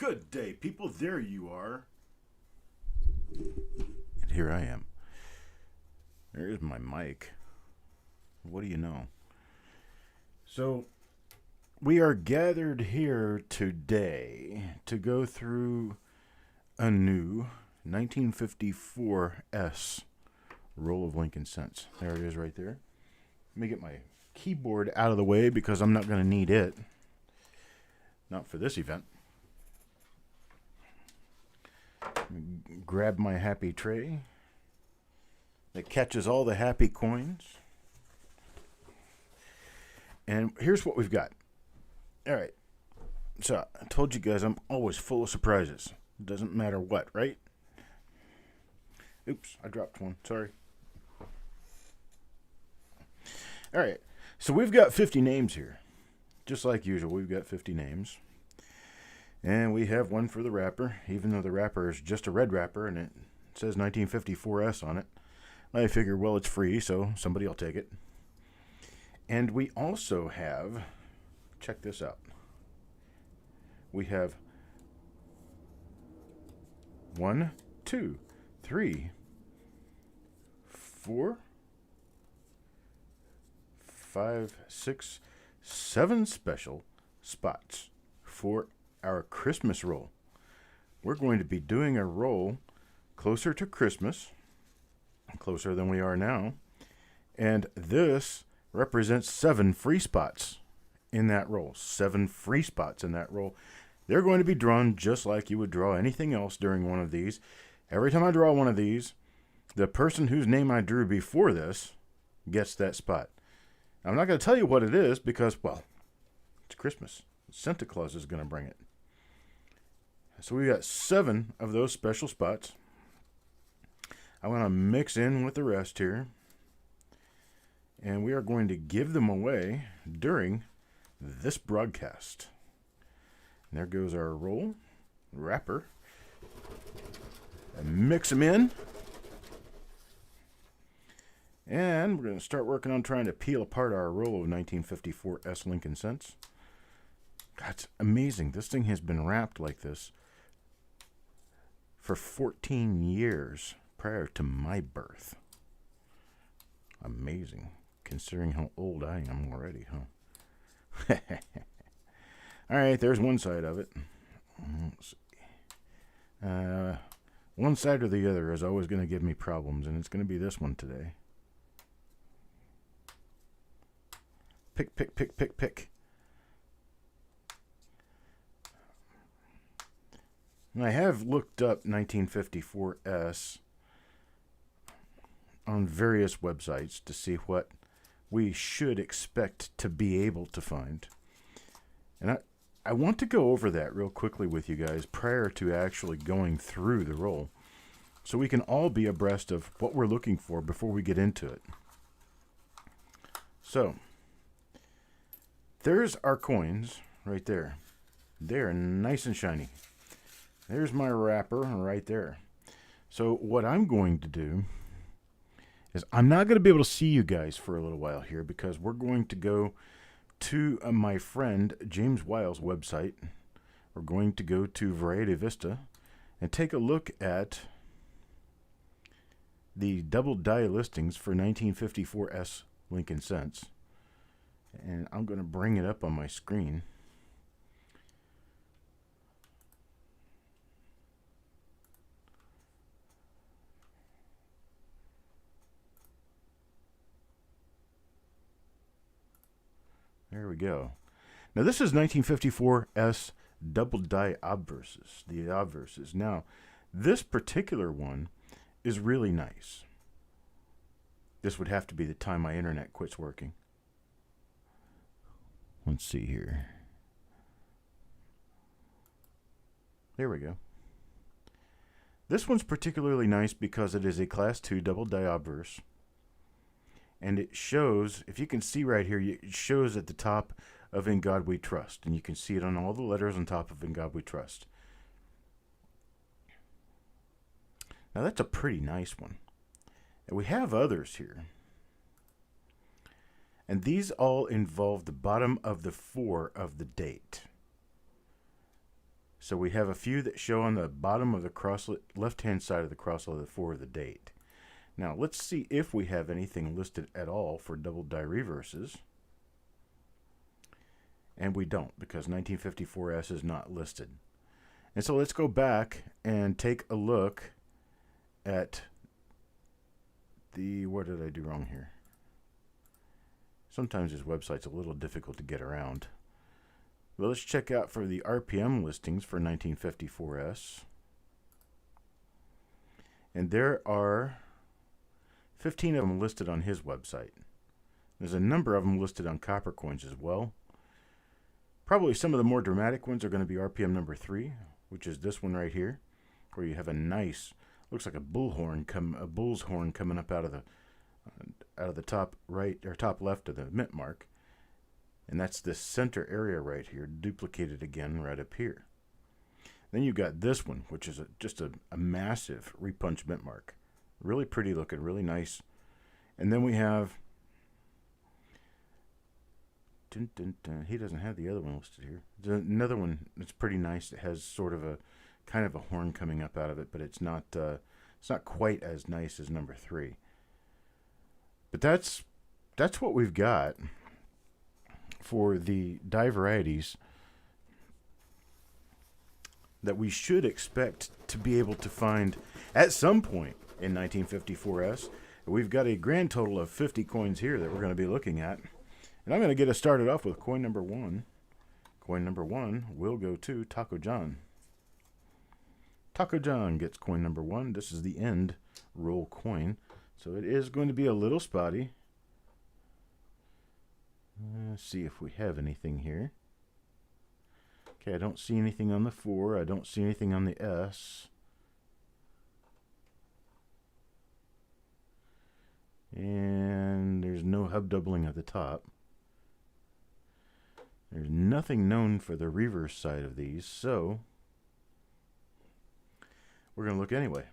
Good day, people. There you are. And here I am. There's my mic. What do you know? So, we are gathered here today to go through a new 1954 roll of Lincoln cents. There it is right there. Let me get my keyboard out of the way because I'm not going to need it. Not for this event. Grab my happy tray that catches all the happy coins. And here's what we've got. All right. So I told you guys I'm always full of surprises. It doesn't matter what, right? Oops, I dropped one. Sorry. All right. So we've got 50 names here. Just like usual, we've got 50 names. And we have one for the wrapper, even though the wrapper is just a red wrapper and it says 1954S on it. I figure, well, it's free, so somebody will take it. And we also have, check this out. We have 1, 2, 3, 4, 5, 6, 7 special spots for our Christmas roll. We're going to be doing a roll closer to Christmas, closer than we are now, and this represents 7 free spots in that roll. 7 free spots in that roll. They're going to be drawn just like you would draw anything else during one of these. Every time I draw one of these, the person whose name I drew before this gets that spot. I'm not going to tell you what it is because, well, it's Christmas. Santa Claus is going to bring it. So we got 7 of those special spots. I want to mix in with the rest here. And we are going to give them away during this broadcast. And there goes our roll, wrapper. And mix them in. And we're going to start working on trying to peel apart our roll of 1954 Lincoln cents. That's amazing. This thing has been wrapped like this for 14 years prior to my birth. Amazing, considering how old I am already, huh? All right, there's one side of it. Let's see. One side or the other is always going to give me problems, and it's going to be this one today. Pick, pick, pick, pick, pick. And I have looked up 1954 on various websites to see what we should expect to be able to find. And I want to go over that real quickly with you guys prior to actually going through the roll, so we can all be abreast of what we're looking for before we get into it. So, there's our coins right there. They're nice and shiny. There's my wrapper right there. So what I'm going to do is I'm not going to be able to see you guys for a little while here because we're going to go to my friend James Wiles' website. We're going to go to Variety Vista and take a look at the double die listings for 1954 Lincoln cents. And I'm going to bring it up on my screen. There we go. Now this is 1954 double die obverses, the obverses. Now, this particular one is really nice. This would have to be the time my internet quits working. Let's see here. There we go. This one's particularly nice because it is a Class 2 double die obverse. And it shows, if you can see right here, it shows at the top of In God We Trust. And you can see it on all the letters on top of In God We Trust. Now that's a pretty nice one. And we have others here. And these all involve the bottom of the 4 of the date. So we have a few that show on the bottom of the left-hand side of the cross-letter for the date. Now let's see if we have anything listed at all for double die reverses. And we don't, because 1954S is not listed. And so let's go back and take a look at the, what did I do wrong here? Sometimes this website's a little difficult to get around. Well, let's check out for the RPM listings for 1954S. And there are 15 of them listed on his website. There's a number of them listed on Coppercoins as well. Probably some of the more dramatic ones are going to be RPM number 3, which is this one right here, where you have a nice, looks like a bull's horn coming up out of the top right or top left of the mint mark. And that's this center area right here, duplicated again right up here. Then you've got this one, which is just a massive repunch mint mark. Really pretty looking, really nice. And then we have, he doesn't have the other one listed here. There's another one that's pretty nice. It has sort of a kind of a horn coming up out of it, but it's not quite as nice as number 3. But that's what we've got for the die varieties that we should expect to be able to find at some point in 1954S. We've got a grand total of 50 coins here that we're going to be looking at. And I'm going to get us started off with coin number 1. Coin number 1 will go to Taco John. Taco John gets coin number 1. This is the end roll coin, so it is going to be a little spotty. Let's see if we have anything here. Okay, I don't see anything on the 4. I don't see anything on the S. And there's no hub doubling at the top. There's nothing known for the reverse side of these, so we're going to look anyway,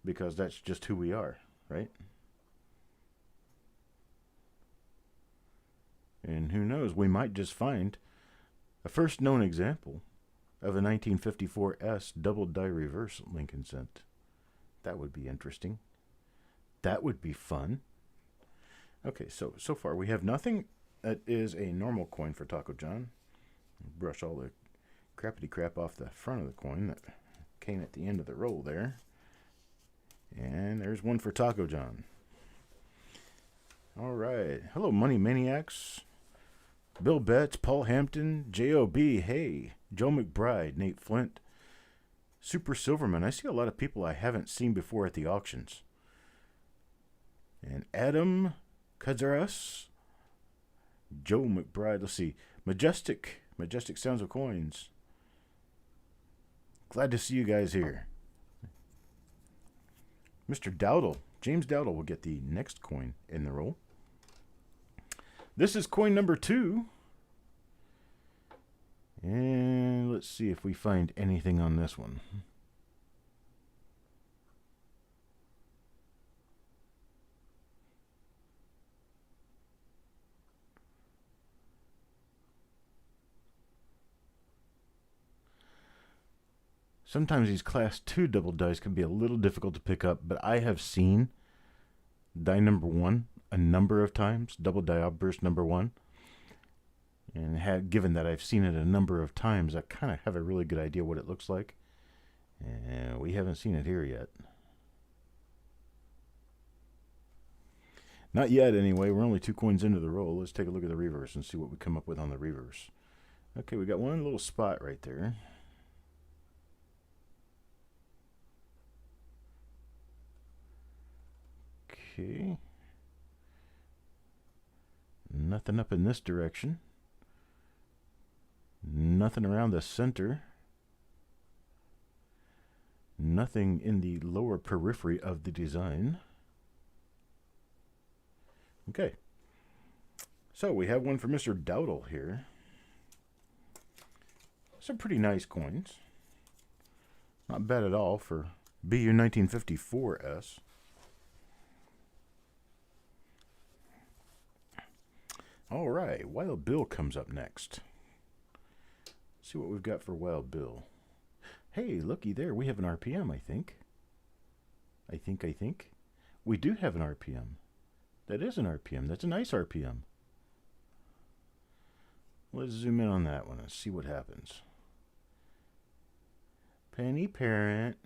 because that's just who we are, right? And who knows, we might just find a first known example of a 1954S double die reverse Lincoln cent. That would be interesting. That would be fun. Okay, so far we have nothing that is a normal coin for Taco John. Brush all the crappity crap off the front of the coin that came at the end of the roll there. And there's one for Taco John. All right. Hello, Money Maniacs. Bill Betts, Paul Hampton, J.O.B., hey, Joe McBride, Nate Flint, Super Silverman. I see a lot of people I haven't seen before at the auctions. And Adam Kazaras, Joe McBride, let's see, Majestic Sounds of Coins. Glad to see you guys here. Mr. Dowdle, James Dowdle will get the next coin in the roll. This is coin number 2. And let's see if we find anything on this one. Sometimes these class 2 double dice can be a little difficult to pick up, but I have seen die number 1 a number of times, double die outburst number 1. And given that I've seen it a number of times, I kind of have a really good idea what it looks like. And we haven't seen it here yet. Not yet, anyway. We're only 2 coins into the roll. Let's take a look at the reverse and see what we come up with on the reverse. Okay, we got one little spot right there. Okay. Nothing up in this direction. Nothing around the center. Nothing in the lower periphery of the design. Okay. So we have one for Mr. Dowdle here. Some pretty nice coins. Not bad at all for BU 1954S. All right, Wild Bill comes up next. See what we've got for Wild Bill. Hey, looky there. We have an RPM, I think. I think. We do have an RPM. That is an RPM. That's a nice RPM. Let's zoom in on that one and see what happens. Penny Parent,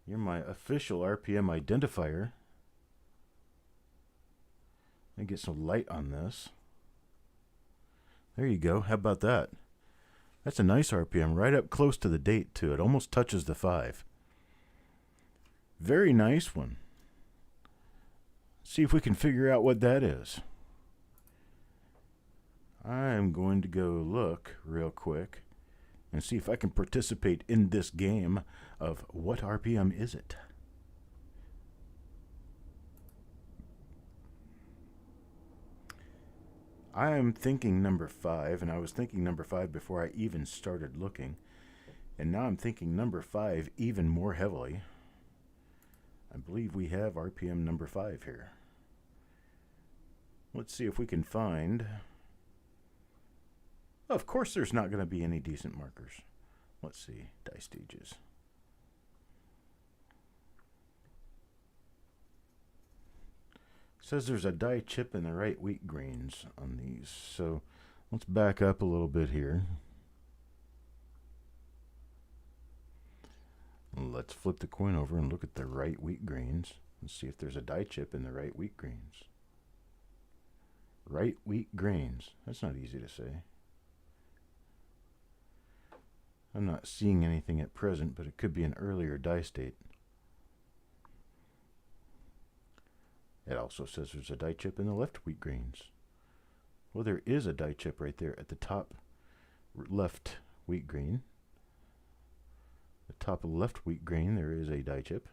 you're my official RPM identifier. Let me get some light on this. There you go. How about that? That's a nice RPM, right up close to the date, too. It almost touches the 5. Very nice one. See if we can figure out what that is. I'm going to go look real quick and see if I can participate in this game of what RPM is it. I am thinking number 5, and I was thinking number 5 before I even started looking. And now I'm thinking number 5 even more heavily. I believe we have RPM number 5 here. Let's see if we can find... Of course there's not going to be any decent markers. Let's see. Die stages. Says there's a die chip in the right wheat grains on these. So let's back up a little bit here. Let's flip the coin over and look at the right wheat grains and see if there's a die chip in the right wheat grains. Right wheat grains. That's not easy to say. I'm not seeing anything at present, but it could be an earlier die state. It also says there's a die chip in the left wheat grains. Well, there is a die chip right there at the top left wheat grain. The top of the left wheat grain, there is a die chip.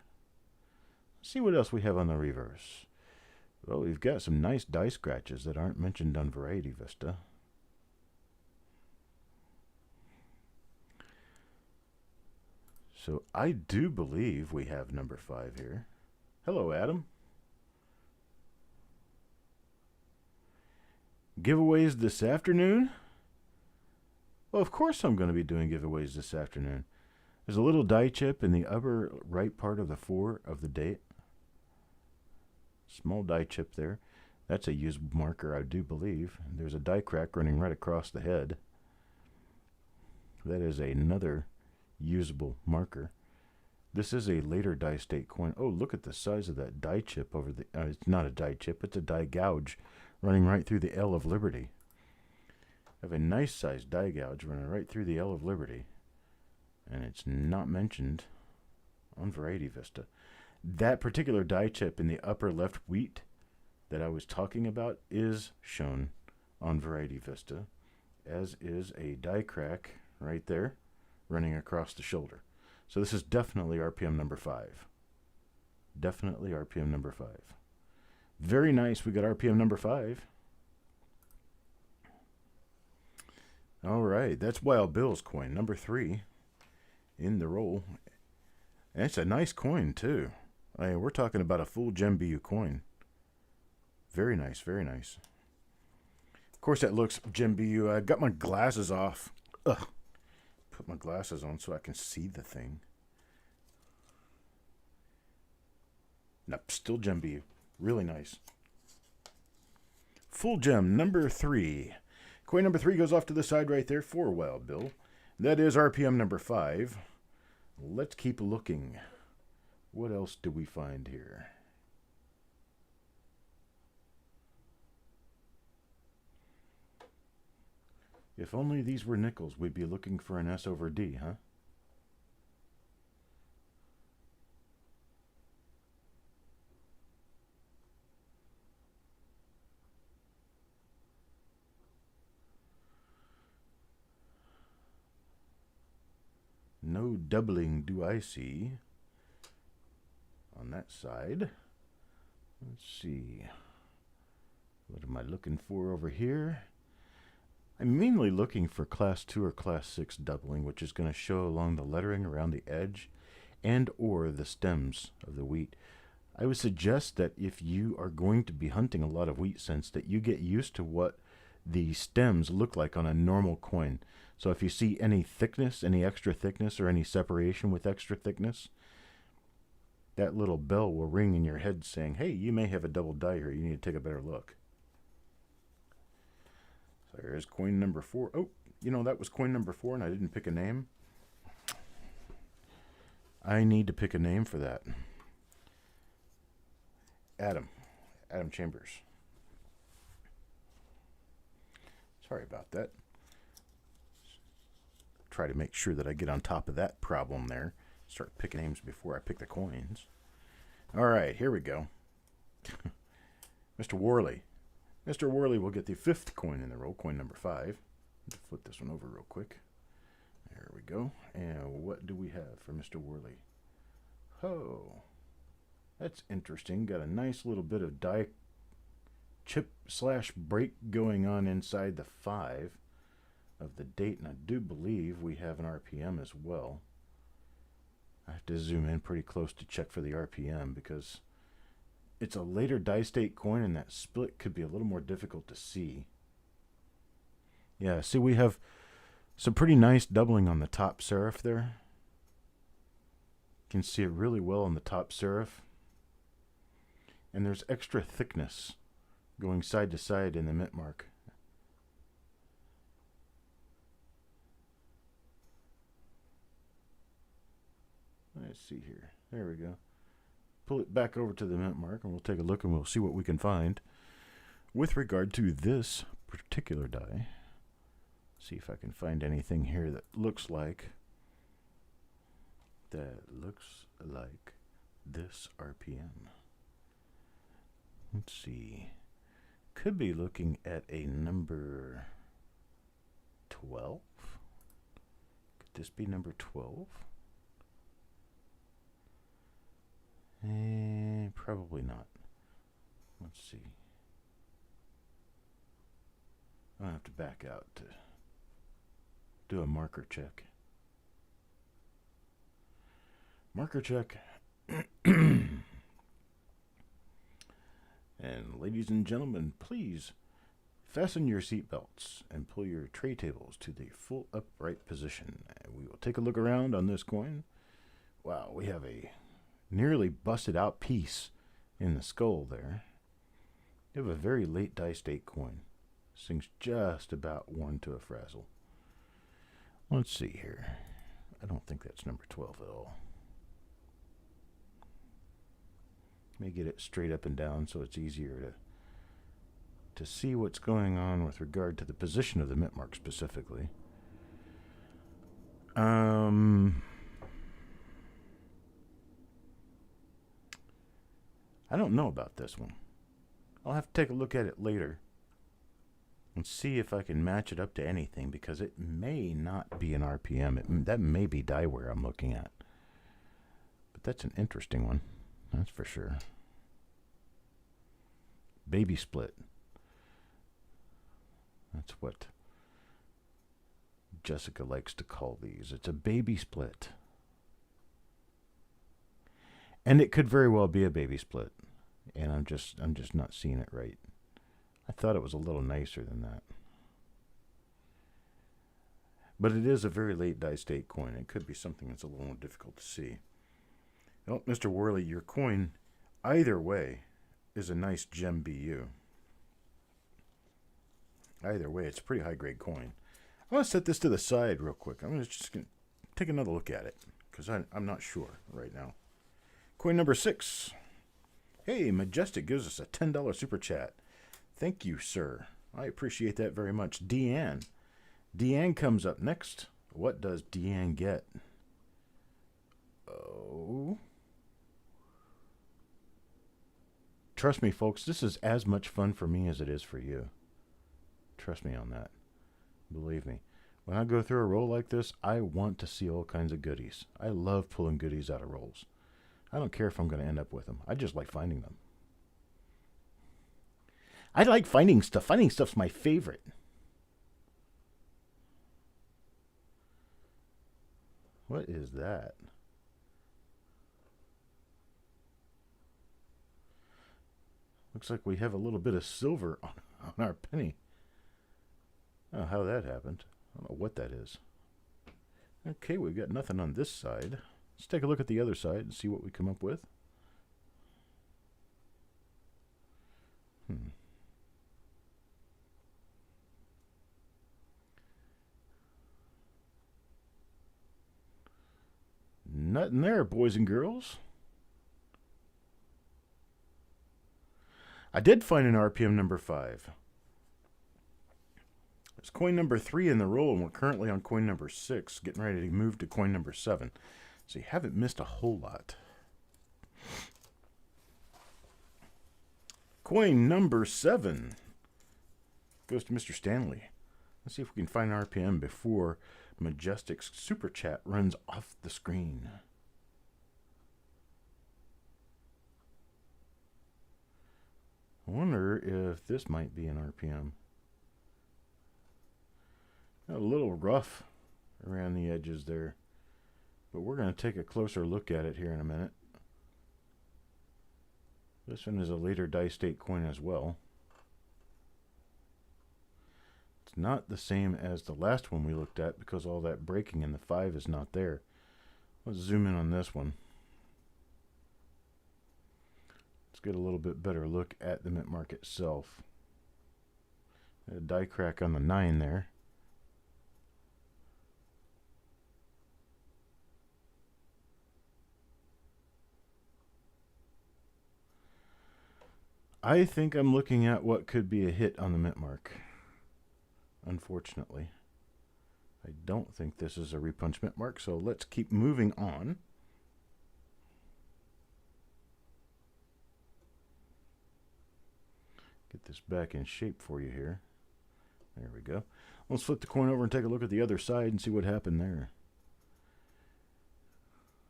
Let's see what else we have on the reverse. Well, we've got some nice die scratches that aren't mentioned on Variety Vista. So I do believe we have number 5 here. Hello, Adam. Giveaways this afternoon? Well, of course I'm going to be doing giveaways this afternoon. There's a little die chip in the upper right part of the 4 of the date. Small die chip there. That's a used marker, I do believe. There's a die crack running right across the head. That is another usable marker. This is a later die state coin. Oh, look at the size of that die chip over the... it's not a die chip, it's a die gouge running right through the L of Liberty. I have a nice sized die gouge running right through the L of Liberty. And it's not mentioned on Variety Vista. That particular die chip in the upper left wheat that I was talking about is shown on Variety Vista, as is a die crack right there running across the shoulder. So this is definitely RPM number 5. Definitely RPM number 5. Very nice. We got RPM number 5. All right. That's Wild Bill's coin, number 3 in the roll. And it's a nice coin, too. I mean, we're talking about a full Gem BU coin. Very nice. Very nice. Of course, that looks Gem BU. I got my glasses off. Ugh. Put my glasses on so I can see the thing. Nope, still Gem BU. Really nice. Full gem number 3. Coin number 3 goes off to the side right there for Wild Bill. That is RPM number 5. Let's keep looking. What else do we find here? If only these were nickels, we'd be looking for an S over D, huh? No doubling do I see on that side. Let's see. What am I looking for over here? I'm mainly looking for Class 2 or Class 6 doubling, which is going to show along the lettering around the edge and or the stems of the wheat. I would suggest that if you are going to be hunting a lot of wheat scents, that you get used to what the stems look like on a normal coin. So if you see any thickness, any extra thickness, or any separation with extra thickness, that little bell will ring in your head saying, hey, you may have a double die here. You need to take a better look. So here's coin number 4. Oh, you know, that was coin number 4 and I didn't pick a name. I need to pick a name for that. Adam Chambers. Sorry about that. Try to make sure that I get on top of that problem there. Start picking names before I pick the coins. All right, here we go. Mr. Worley. Mr. Worley will get the 5th coin in the roll, coin number 5. Flip this one over real quick. There we go. And what do we have for Mr. Worley? Oh, that's interesting. Got a nice little bit of die chip / break going on inside the 5 of the date, and I do believe we have an RPM as well. I have to zoom in pretty close to check for the RPM because it's a later die state coin and that split could be a little more difficult to see. Yeah, see, we have some pretty nice doubling on the top serif there. You can see it really well on the top serif. And there's extra thickness going side to side in the mint mark. Let's see here. There we go. Pull it back over to the mint mark and we'll take a look and we'll see what we can find with regard to this particular die. See if I can find anything here that looks like this RPM. Let's see. Could be looking at a number 12. Could this be number 12? Probably not. Let's see. I'll have to back out to do a marker check. Marker check. And ladies and gentlemen, please fasten your seatbelts and pull your tray tables to the full upright position. And we will take a look around on this coin. Wow, we have a nearly busted out piece in the skull there. We have a very late die state coin. This thing's just about worn to a frazzle. Let's see here. I don't think that's number 12 at all. Let me get it straight up and down so it's easier to see what's going on with regard to the position of the mint mark specifically. I don't know about this one. I'll have to take a look at it later and see if I can match it up to anything, because it may not be an RPM. That may be die wear I'm looking at. But that's an interesting one, that's for sure. Baby split. That's what Jessica likes to call these. It's a baby split. And it could very well be a baby split. And I'm just not seeing it right. I thought it was a little nicer than that. But it is a very late die state coin. It could be something that's a little more difficult to see. Well, Mr. Worley, your coin, either way, is a nice gem BU. Either way, it's a pretty high-grade coin. I want to set this to the side real quick. I'm just going to take another look at it, because I'm not sure right now. Coin number 6. Hey, Majestic gives us a $10 super chat. Thank you, sir. I appreciate that very much. Deanne. Deanne comes up next. What does Deanne get? Oh. Trust me, folks, this is as much fun for me as it is for you. Trust me on that. Believe me. When I go through a roll like this, I want to see all kinds of goodies. I love pulling goodies out of rolls. I don't care if I'm going to end up with them. I just like finding them. I like finding stuff. Finding stuff's my favorite. What is that? Looks like we have a little bit of silver on our penny. Oh, how that happened. I don't know what that is. Okay, we've got nothing on this side. Let's take a look at the other side and see what we come up with. Nothing there, boys and girls. I did find an RPM number 5. It's coin number 3 in the roll, and we're currently on coin number 6, getting ready to move to coin number 7. So you haven't missed a whole lot. Coin number 7 goes to Mr. Stanley. Let's see if we can find an RPM before Majestic's Super Chat runs off the screen. I wonder if this might be an RPM. A little rough around the edges there, but we're going to take a closer look at it here in a minute. This one is a later dice date coin as well. It's not the same as the last one we looked at because all that breaking in the 5 is not there. Let's zoom in on this one. Let's get a little bit better look at the mint mark itself. A die crack on the 9 there. I think I'm looking at what could be a hit on the mint mark. Unfortunately, I don't think this is a repunch mint mark, so let's keep moving on. Get this back in shape for you here. There we go. Let's flip the coin over and take a look at the other side and see what happened there.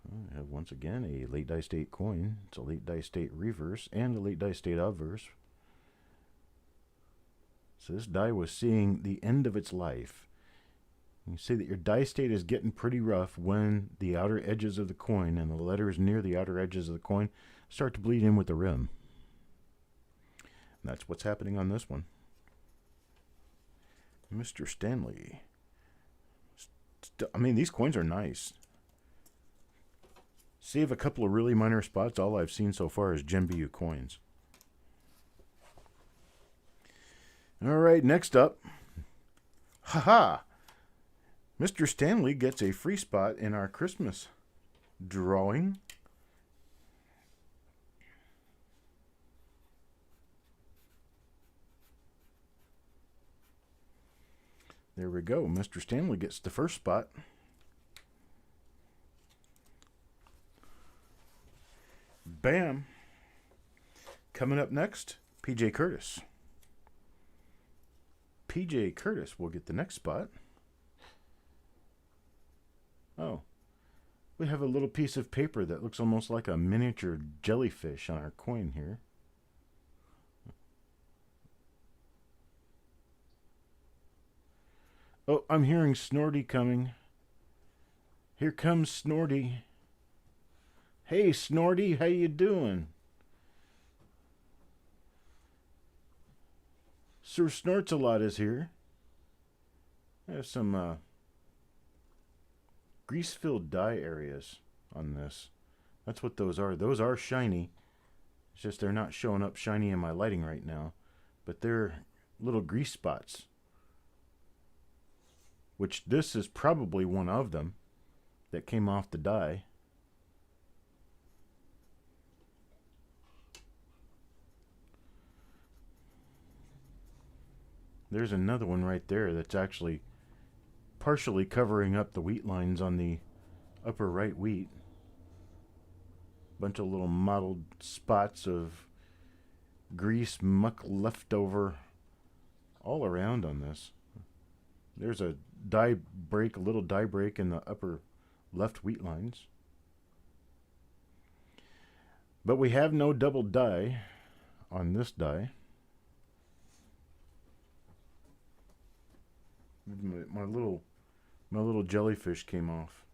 I have once again a late dice date coin. It's a late dice date reverse and a late dice date obverse. So this die was seeing the end of its life. You see that your dice date is getting pretty rough when the outer edges of the coin and the letters near the outer edges of the coin start to bleed in with the rim. And that's what's happening on this one. Mr. Stanley. I mean, these coins are nice. Save a couple of really minor spots. All I've seen so far is Gem BU coins. All right, next up. Haha! Mr. Stanley gets a free spot in our Christmas drawing. There we go. Mr. Stanley gets the first spot. Bam. Coming up next, PJ Curtis. PJ Curtis will get the next spot. Oh, we have a little piece of paper that looks almost like a miniature jellyfish on our coin here. Oh, I'm hearing Snorty coming. Here comes Snorty. Hey, Snorty, how you doing? Sir Snorts-a-lot is here. I have some grease-filled die areas on this. That's what those are. Those are shiny. It's just they're not showing up shiny in my lighting right now. But they're little grease spots. Which this is probably one of them that came off the die. There's another one right there that's actually partially covering up the wheat lines on the upper right wheat. Bunch of little mottled spots of grease muck left over all around on this. There's a die break, a little die break in the upper left wheat lines. But we have no double die on this die. My little jellyfish came off.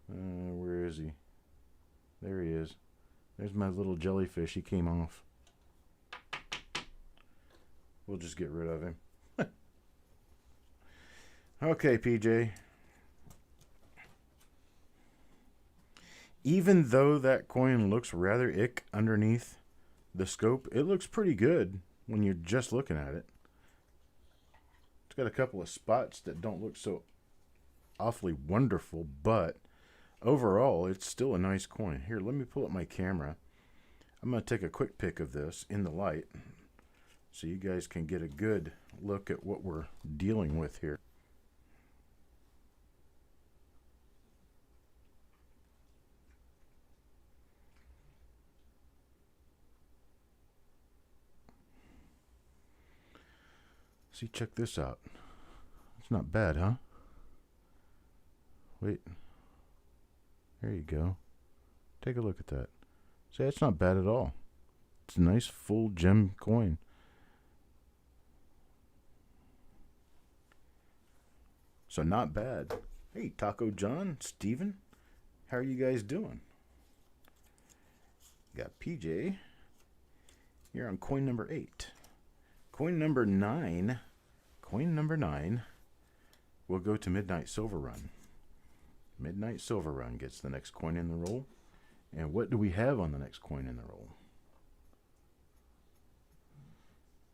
Where is he? There he is. There's my little jellyfish. He came off. We'll just get rid of him. Okay, PJ. Even though that coin looks rather ick underneath the scope, it looks pretty good when you're just looking at it. It's got a couple of spots that don't look so awfully wonderful, but overall, it's still a nice coin. Here, let me pull up my camera. I'm going to take a quick pic of this in the light so you guys can get a good look at what we're dealing with here. See, check this out. It's not bad, huh? Wait. There you go. Take a look at that. See, it's not bad at all. It's a nice full gem coin. So not bad. Hey, Taco John, Steven, how are you guys doing? Got PJ here on coin number 8. Coin number 9. Coin number 9 will go to Midnight Silver Run. Midnight Silver Run gets the next coin in the roll. And what do we have on the next coin in the roll?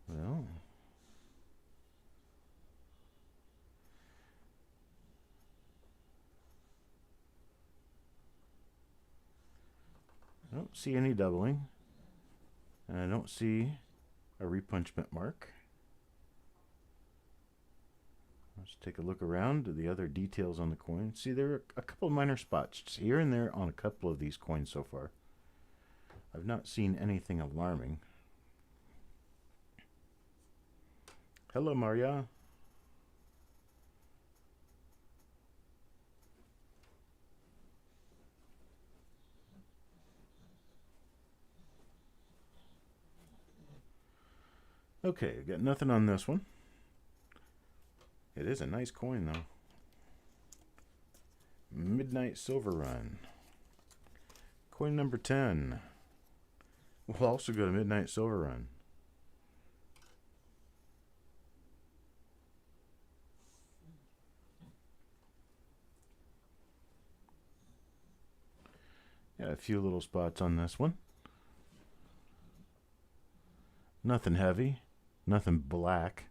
Well, I don't see any doubling. And I don't see a repunchment mark. Let's take a look around at the other details on the coin. See, there are a couple of minor spots here and there on a couple of these coins so far. I've not seen anything alarming. Hello, Maria. Okay, got nothing on this one. It is a nice coin, though. Midnight Silver Run. Coin number 10. We'll also go to Midnight Silver Run. Got a few little spots on this one. Nothing heavy. Nothing black.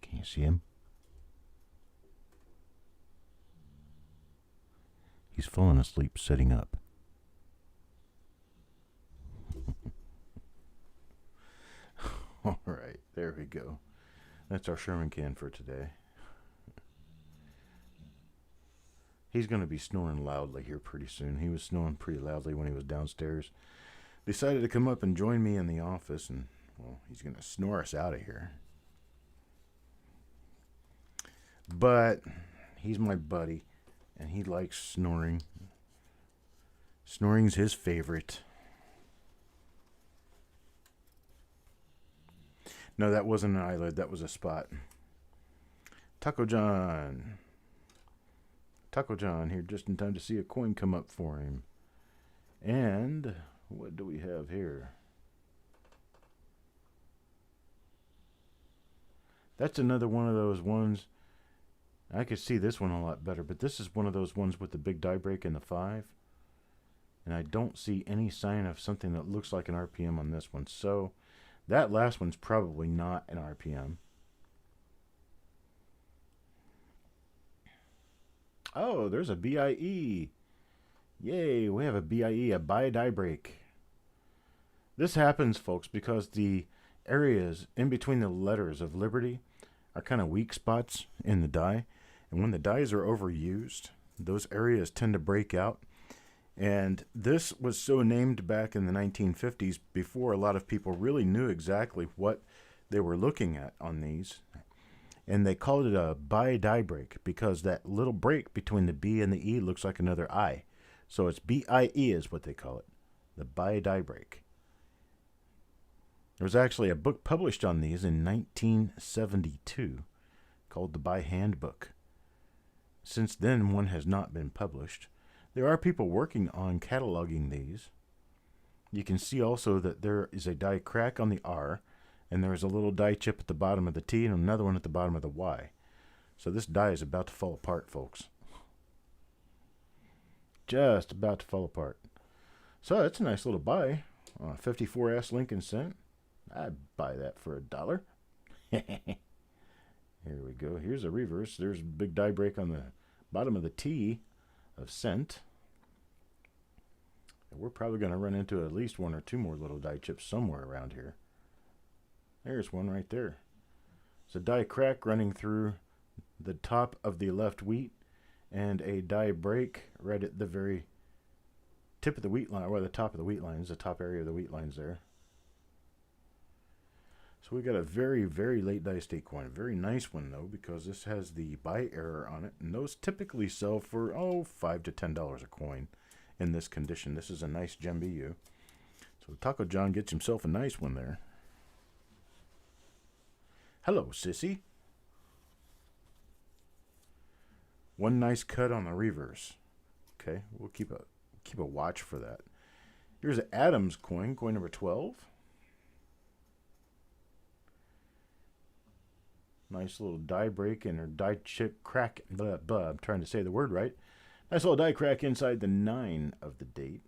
Can you see him? He's fallen asleep sitting up. All right, there we go. That's our Sherman can for today. He's going to be snoring loudly here pretty soon. He was snoring pretty loudly when he was downstairs. Decided to come up and join me in the office, and, well, he's going to snore us out of here. But he's my buddy, and he likes snoring. Snoring's his favorite. No, that wasn't an eyelid. That was a spot. Taco John. Taco John here just in time to see a coin come up for him. And what do we have here? That's another one of those ones. I could see this one a lot better, but this is one of those ones with the big die break and the 5. And I don't see any sign of something that looks like an RPM on this one. So that last one's probably not an RPM. Oh, there's a BIE. Yay, we have a BIE, a buy die break. This happens, folks, because the areas in between the letters of Liberty are kind of weak spots in the die. And when the dies are overused, those areas tend to break out. And this was so named back in the 1950s before a lot of people really knew exactly what they were looking at on these. And they called it a buy die break because that little break between the B and the E looks like another I. So it's BIE is what they call it, the buy die break. There was actually a book published on these in 1972 called the Buy Handbook. since then, one has not been published. There are people working on cataloging these. You can see also that there is a die crack on the R, and there is a little die chip at the bottom of the T and another one at the bottom of the Y. So this die is about to fall apart, folks. Just about to fall apart. So that's a nice little buy. 54S Lincoln cent. I'd buy that for $1. Here we go. Here's a reverse. There's a big die break on the bottom of the T of cent. And we're probably going to run into at least one or two more little die chips somewhere around here. There's one right there. It's a die crack running through the top of the left wheat and a die break right at the very tip of the wheat line, or the top of the wheat line is the top area of the wheat lines there. So we got a very, very late die state coin. A very nice one though, because this has the buy error on it, and those typically sell for $5 to $10 a coin in this condition. This is a nice Gem BU. So Taco John gets himself a nice one there. Hello, sissy. One nice cut on the reverse. Okay, we'll keep a watch for that. Here's an Adams coin, coin number 12. Nice little die break and or die chip crack. I'm trying to say the word right. Nice little die crack inside the 9 of the date.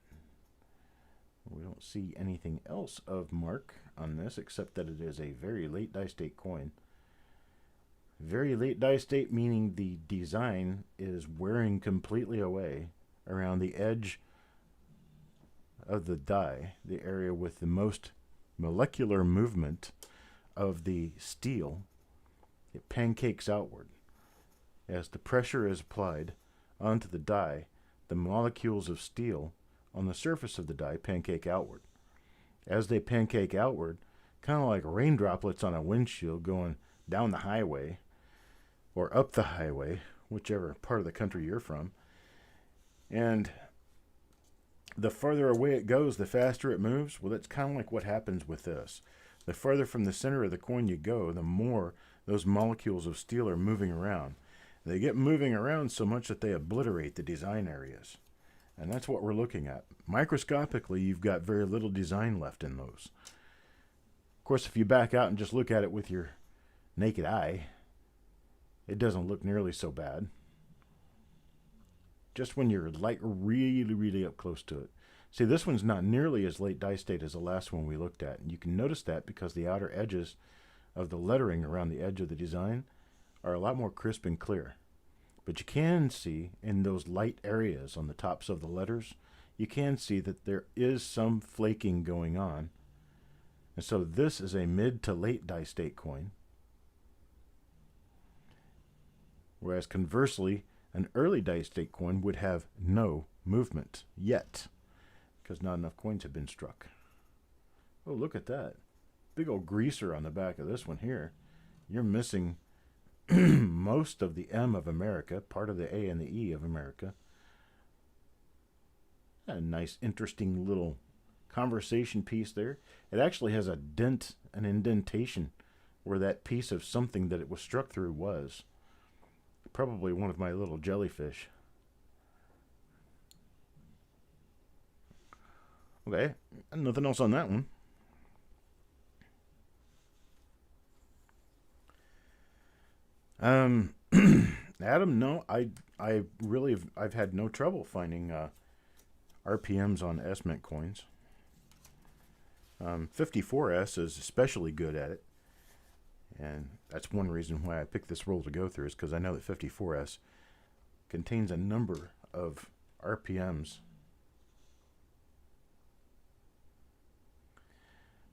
We don't see anything else of mark on this except that it is a very late die state coin. Very late die state meaning the design is wearing completely away around the edge of the die, the area with the most molecular movement of the steel. It pancakes outward. As the pressure is applied onto the die, the molecules of steel on the surface of the die pancake outward. As they pancake outward, kind of like rain droplets on a windshield going down the highway or up the highway, whichever part of the country you're from. And the farther away it goes, the faster it moves. Well, that's kind of like what happens with this. The farther from the center of the coin you go, the more those molecules of steel are moving around. They get moving around so much that they obliterate the design areas. And that's what we're looking at. Microscopically, you've got very little design left in those. Of course, if you back out and just look at it with your naked eye, it doesn't look nearly so bad. Just when you're like really, really up close to it. See, this one's not nearly as late die state as the last one we looked at. And you can notice that because the outer edges of the lettering around the edge of the design are a lot more crisp and clear. But you can see in those light areas on the tops of the letters, you can see that there is some flaking going on. And so this is a mid to late die state coin. Whereas conversely, an early die state coin would have no movement yet, because not enough coins have been struck. Oh, look at that. Big old greaser on the back of this one here. You're missing most of the M of America, part of the A and the E of America. A nice, interesting little conversation piece there. It actually has a dent, an indentation, where that piece of something that it was struck through was. Probably one of my little jellyfish. Okay, nothing else on that one. Adam, no, I really I've had no trouble finding RPMs on S-Mint coins. 54S is especially good at it. And that's one reason why I picked this roll to go through, is because I know that 54S contains a number of RPMs.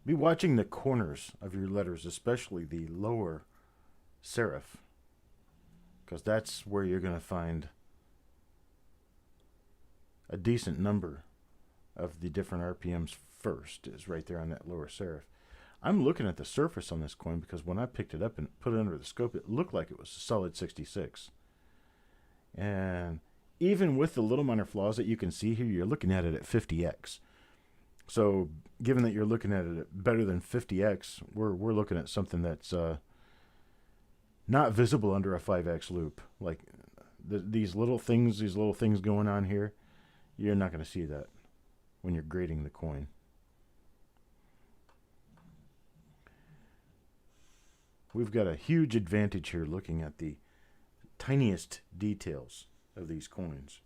Be watching the corners of your letters, especially the lower serif, because that's where you're going to find a decent number of the different RPMs first, is right there on that lower serif. I'm looking at the surface on this coin because when I picked it up and put it under the scope, it looked like it was a solid 66. And even with the little minor flaws that you can see here, you're looking at it at 50x. So given that you're looking at it at better than 50x, we're looking at something that's not visible under a 5x loop. Like these little things going on here, you're not going to see that when you're grading the coin. We've got a huge advantage here looking at the tiniest details of these coins.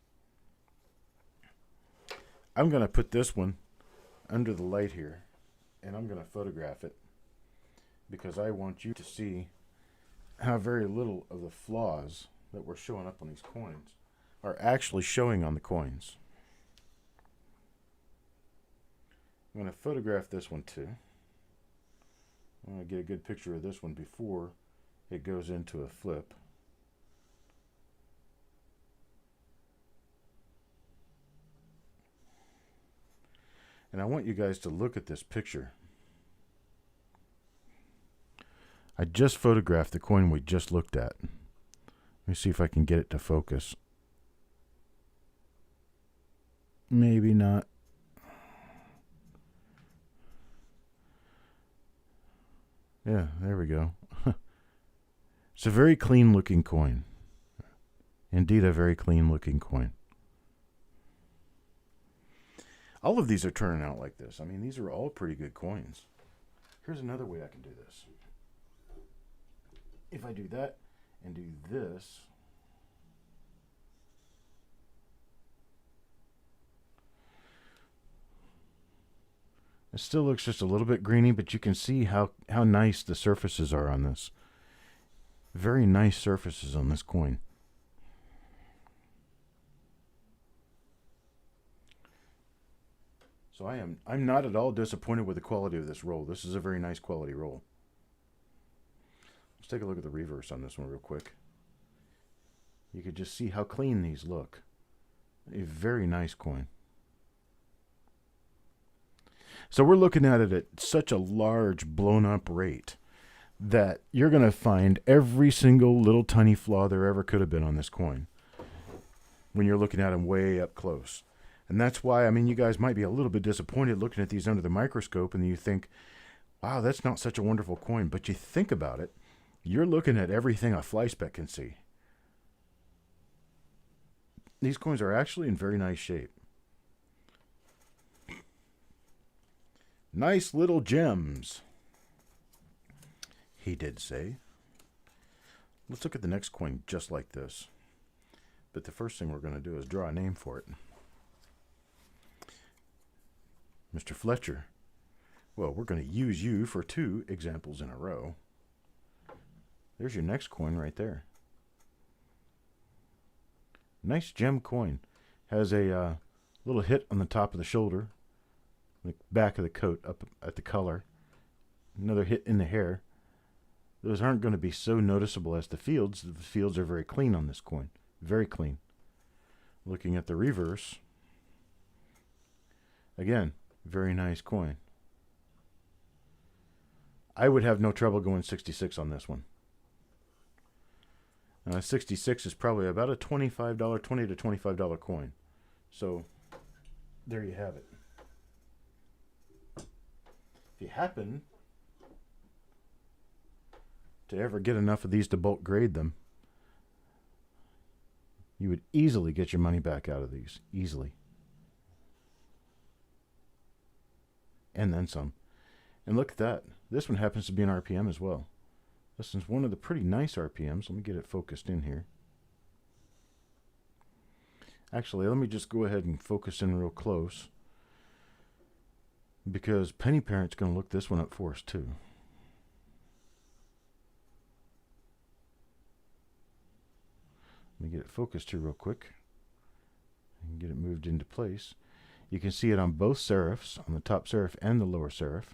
I'm going to put this one under the light here, and I'm going to photograph it because I want you to see how very little of the flaws that were showing up on these coins are actually showing on the coins. I'm going to photograph this one too. I'm going to get a good picture of this one before it goes into a flip. And I want you guys to look at this picture. I just photographed the coin we just looked at. Let me see if I can get it to focus. Maybe not. Yeah, there we go. It's a very clean looking coin. Indeed, a very clean looking coin. All of these are turning out like this. I mean, these are all pretty good coins. Here's another way I can do this. If I do that and do this, it still looks just a little bit greeny, but you can see how nice the surfaces are on this. Very nice surfaces on this coin. So I'm not at all disappointed with the quality of this roll. This is a very nice quality roll. Let's take a look at the reverse on this one real quick. You could just see how clean these look. A very nice coin. So we're looking at it at such a large blown up rate that you're going to find every single little tiny flaw there ever could have been on this coin when you're looking at them way up close. And that's why, I mean, you guys might be a little bit disappointed looking at these under the microscope and you think, wow, that's not such a wonderful coin. But you think about it, you're looking at everything a fly speck can see. These coins are actually in very nice shape. Nice little gems, he did say. Let's look at the next coin just like this. But the first thing we're going to do is draw a name for it. Mr. Fletcher. Well, we're going to use you for 2 examples in a row. There's your next coin right there. Nice gem coin. Has a little hit on the top of the shoulder, the back of the coat, up at the collar. Another hit in the hair. Those aren't going to be so noticeable as the fields. The fields are very clean on this coin. Very clean. Looking at the reverse. Again, very nice coin. I would have no trouble going 66 on this one. 66 is probably about a $25, $20 to $25 coin. So there you have it. If you happen to ever get enough of these to bulk grade them, you would easily get your money back out of these. Easily. And then some. And look at that. This one happens to be an RPM as well. This is one of the pretty nice RPMs. Let me get it focused in here. Actually, let me just go ahead and focus in real close, because Penny Parent's going to look this one up for us too. Let me get it focused here real quick and get it moved into place. You can see it on both serifs, on the top serif and the lower serif.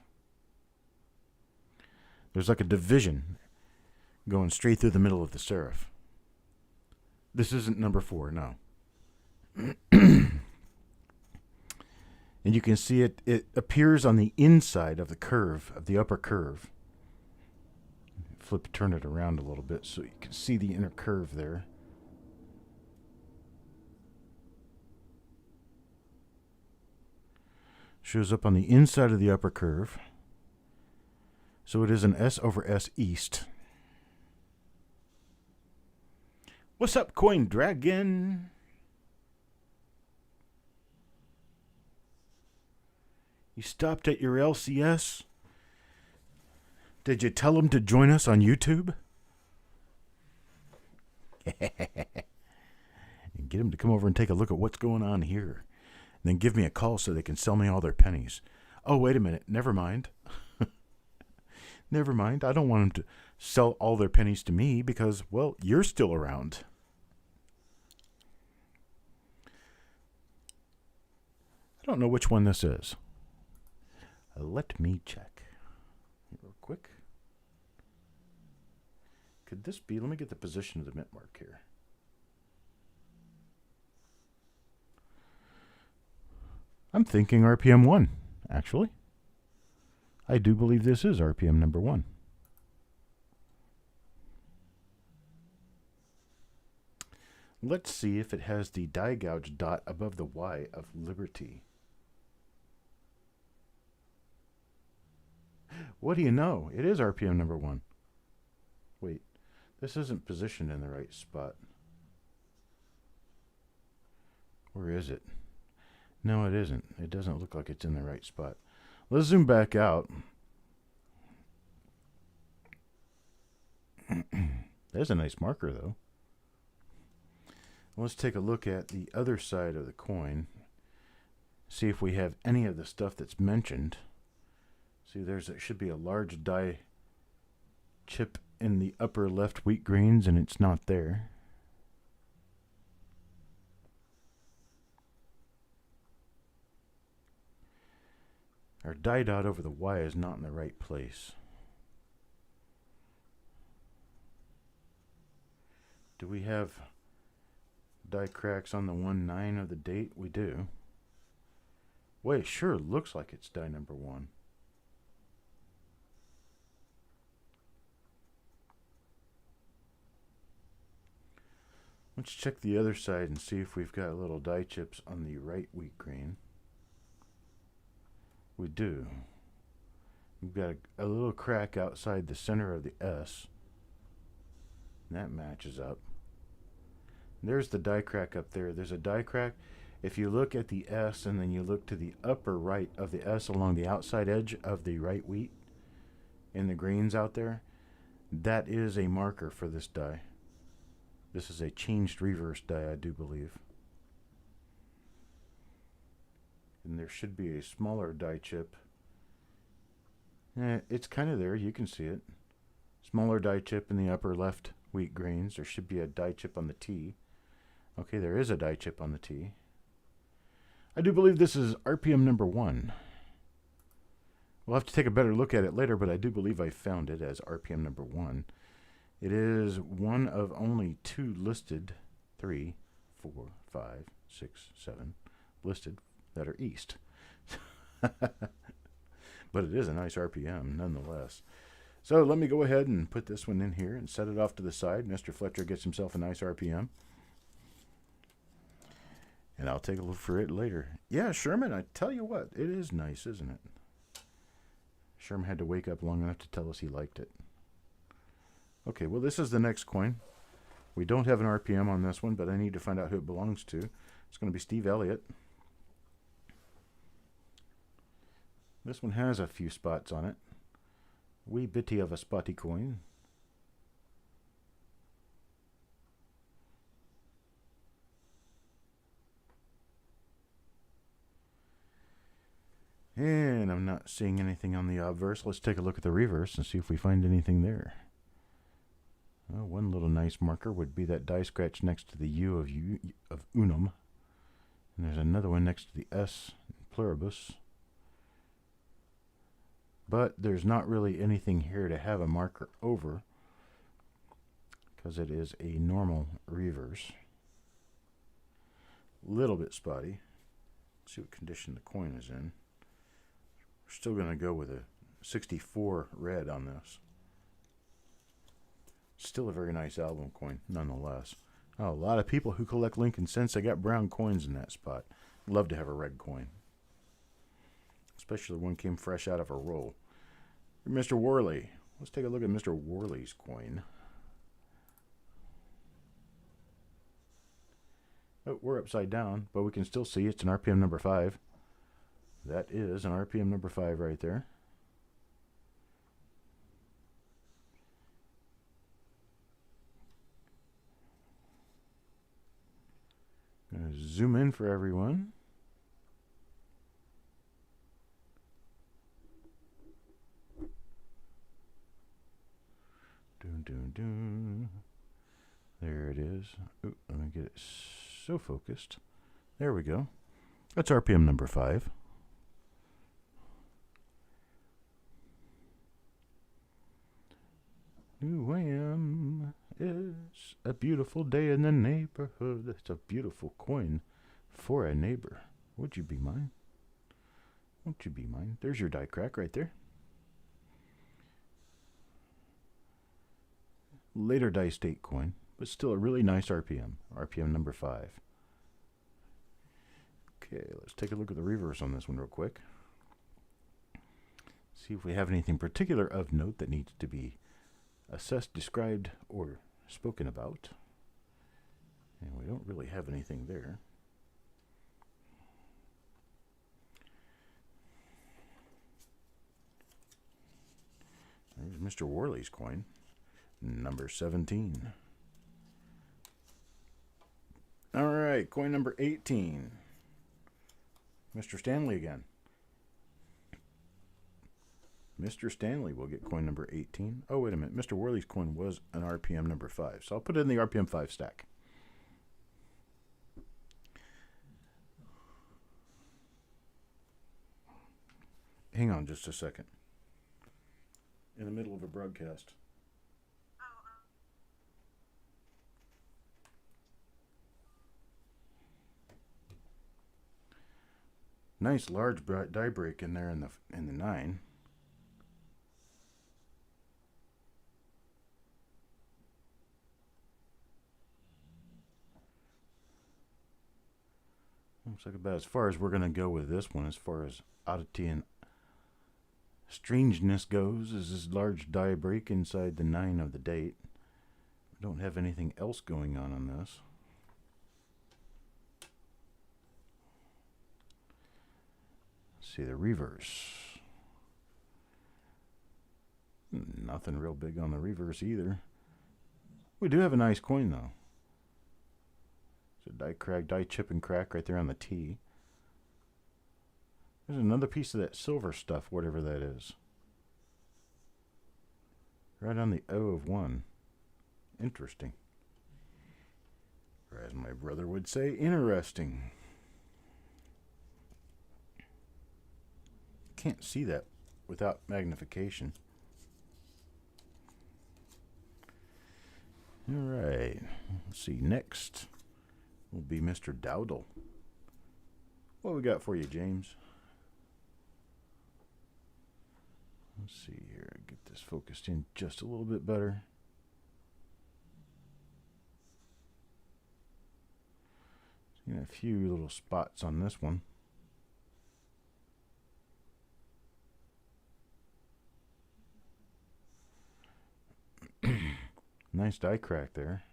There's like a division going straight through the middle of the serif. This isn't number 4, no. And you can see it appears on the inside of the curve, of the upper curve. Turn it around a little bit so you can see the inner curve there. Shows up on the inside of the upper curve. So it is an S over S East. What's up, Coin Dragon? You stopped at your LCS? Did you tell him to join us on YouTube? And get him to come over and take a look at what's going on here. And then give me a call so they can sell me all their pennies. Oh, wait a minute. Never mind. Never mind. I don't want them to sell all their pennies to me because, well, you're still around. I don't know which one this is. Let me check real quick. Could this be? Let me get the position of the mint mark here. I'm thinking RPM 1, actually. I do believe this is RPM number 1. Let's see if it has the die gouge dot above the Y of Liberty. What do you know? It is RPM number 1. Wait, this isn't positioned in the right spot. Where is it? No, it isn't. It doesn't look like it's in the right spot. Let's zoom back out. There's a nice marker, though. Let's take a look at the other side of the coin. See if we have any of the stuff that's mentioned. See, it should be a large die chip in the upper left wheat grains, and it's not there. Our die dot over the Y is not in the right place. Do we have die cracks on the 1/9 of the date? We do. Well, it sure looks like it's die number 1. Let's check the other side and see if we've got little die chips on the right wheat grain. We do. We've got a little crack outside the center of the S. And that matches up. There's the die crack up there. There's a die crack. If you look at the S and then you look to the upper right of the S along the outside edge of the right wheat in the greens out there, that is a marker for this die. This is a changed reverse die, I do believe. And there should be a smaller die chip. It's kind of there. You can see it. Smaller die chip in the upper left wheat grains. There should be a die chip on the T. Okay, there is a die chip on the T. I do believe this is RPM number 1. We'll have to take a better look at it later, but I do believe I found it as RPM number 1. It is one of only 2 listed, 3, 4, 5, 6, 7 listed that are east. But it is a nice RPM nonetheless. So let me go ahead and put this one in here and set it off to the side. Mr. Fletcher gets himself a nice RPM. And I'll take a look for it later. Yeah, Sherman, I tell you what, it is nice, isn't it? Sherman had to wake up long enough to tell us he liked it. Okay, well, this is the next coin. We don't have an RPM on this one, but I need to find out who it belongs to. It's going to be Steve Elliott. This one has a few spots on it. Wee bitty of a spotty coin. And I'm not seeing anything on the obverse. Let's take a look at the reverse and see if we find anything there. Well, one little nice marker would be that die scratch next to the U of unum. And there's another one next to the S pluribus. But there's not really anything here to have a marker over because it is a normal reverse. Little bit spotty. Let's see what condition the coin is in. We're still going to go with a 64 red on this. Still a very nice album coin, nonetheless. Oh, a lot of people who collect Lincoln Cents, they got brown coins in that spot. Love to have a red coin. Especially one came fresh out of a roll. Mr. Worley. Let's take a look at Mr. Worley's coin. Oh, we're upside down, but we can still see it's an RPM number 5. That is an RPM number 5 right there. Gonna zoom in for everyone. Doom, doom, doom. There it is. Ooh, let me get it so focused. There we go. That's RPM number 5. New Wham! It's a beautiful day in the neighborhood. It's a beautiful coin for a neighbor. Would you be mine? Won't you be mine? There's your die crack right there. Later die state coin, but still a really nice RPM. RPM number 5. Okay, let's take a look at the reverse on this one real quick. See if we have anything particular of note that needs to be assessed, described, or spoken about. And we don't really have anything there. There's Mr. Worley's coin, number 17. All right, coin number 18. Mr. Stanley again. Mr. Stanley will get coin number 18. Oh, wait a minute. Mr. Worley's coin was an RPM number 5. So I'll put it in the RPM 5 stack. Hang on just a second. In the middle of a broadcast. Nice large die break in there in the 9. Looks like about as far as we're going to go with this one, as far as oddity and strangeness goes, is this large die break inside the 9 of the date. We don't have anything else going on this. Let's see the reverse. Nothing real big on the reverse either. We do have a nice coin though. It's a die crack, die chip and crack right there on the T. There's another piece of that silver stuff, whatever that is. Right on the O of 1. Interesting. Or as my brother would say, interesting. Can't see that without magnification. Alright, let's see, next will be Mr. Dowdle. What we got for you, James? Let's see here, get this focused in just a little bit better. Seeing a few little spots on this one. Nice die crack there.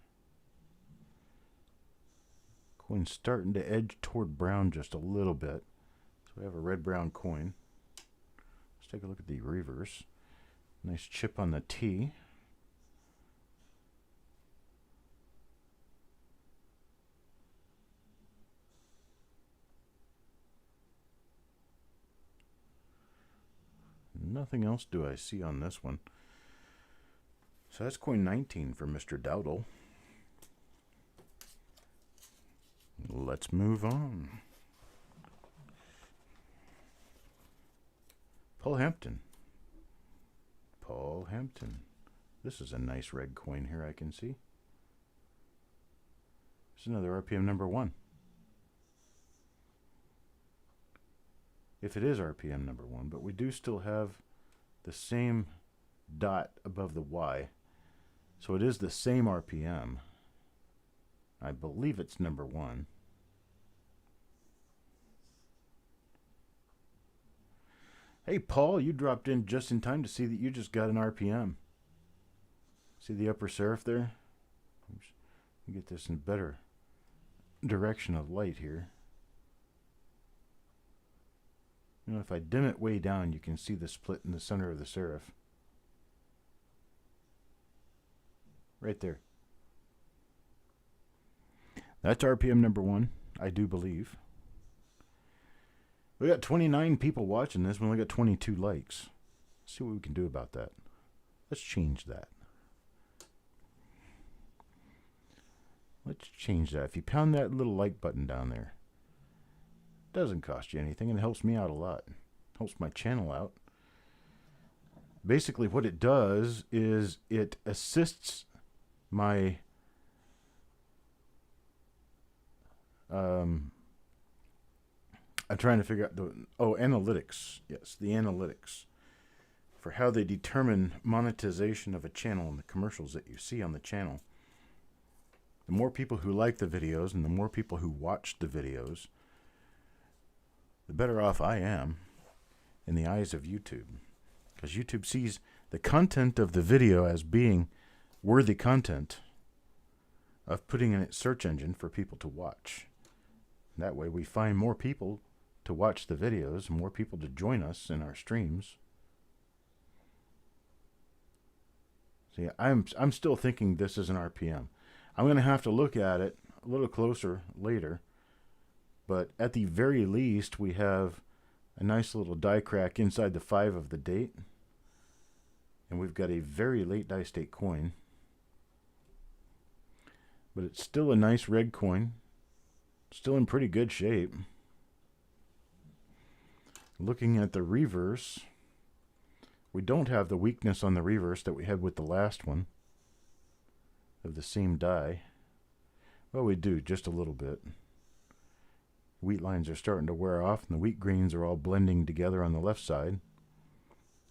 Coin's starting to edge toward brown just a little bit. So we have a red-brown coin. Let's take a look at the reverse. Nice chip on the T. Nothing else do I see on this one. So that's coin 19 for Mr. Dowdle. Let's move on. Paul Hampton. Paul Hampton. This is a nice red coin here I can see. It's another RPM number 1. If it is RPM number 1, but we do still have the same dot above the Y. So it is the same RPM. I believe it's number 1. Hey, Paul, you dropped in just in time to see that you just got an RPM. See the upper serif there? Oops. Let me get this in better direction of light here. You know, if I dim it way down, you can see the split in the center of the serif. Right there. That's RPM number 1, I do believe. We got 29 people watching this. We only got 22 likes. Let's see what we can do about that. Let's change that. Let's change that. If you pound that little like button down there, it doesn't cost you anything, and it helps me out a lot. It helps my channel out. Basically, what it does is it assists my I'm trying to figure out the analytics. Yes, the analytics for how they determine monetization of a channel and the commercials that you see on the channel. The more people who like the videos and the more people who watch the videos, the better off I am in the eyes of YouTube. Because YouTube sees the content of the video as being worthy content of putting in its search engine for people to watch. That way we find more people to watch the videos, more people to join us in our streams. See, I'm still thinking this is an RPM. I'm going to have to look at it a little closer later, but at the very least we have a nice little die crack inside the 5 of the date, and we've got a very late die state coin, but it's still a nice red coin, still in pretty good shape. Looking at the reverse, we don't have the weakness on the reverse that we had with the last one of the same die. Well, we do, just a little bit. Wheat lines are starting to wear off, and the wheat greens are all blending together on the left side.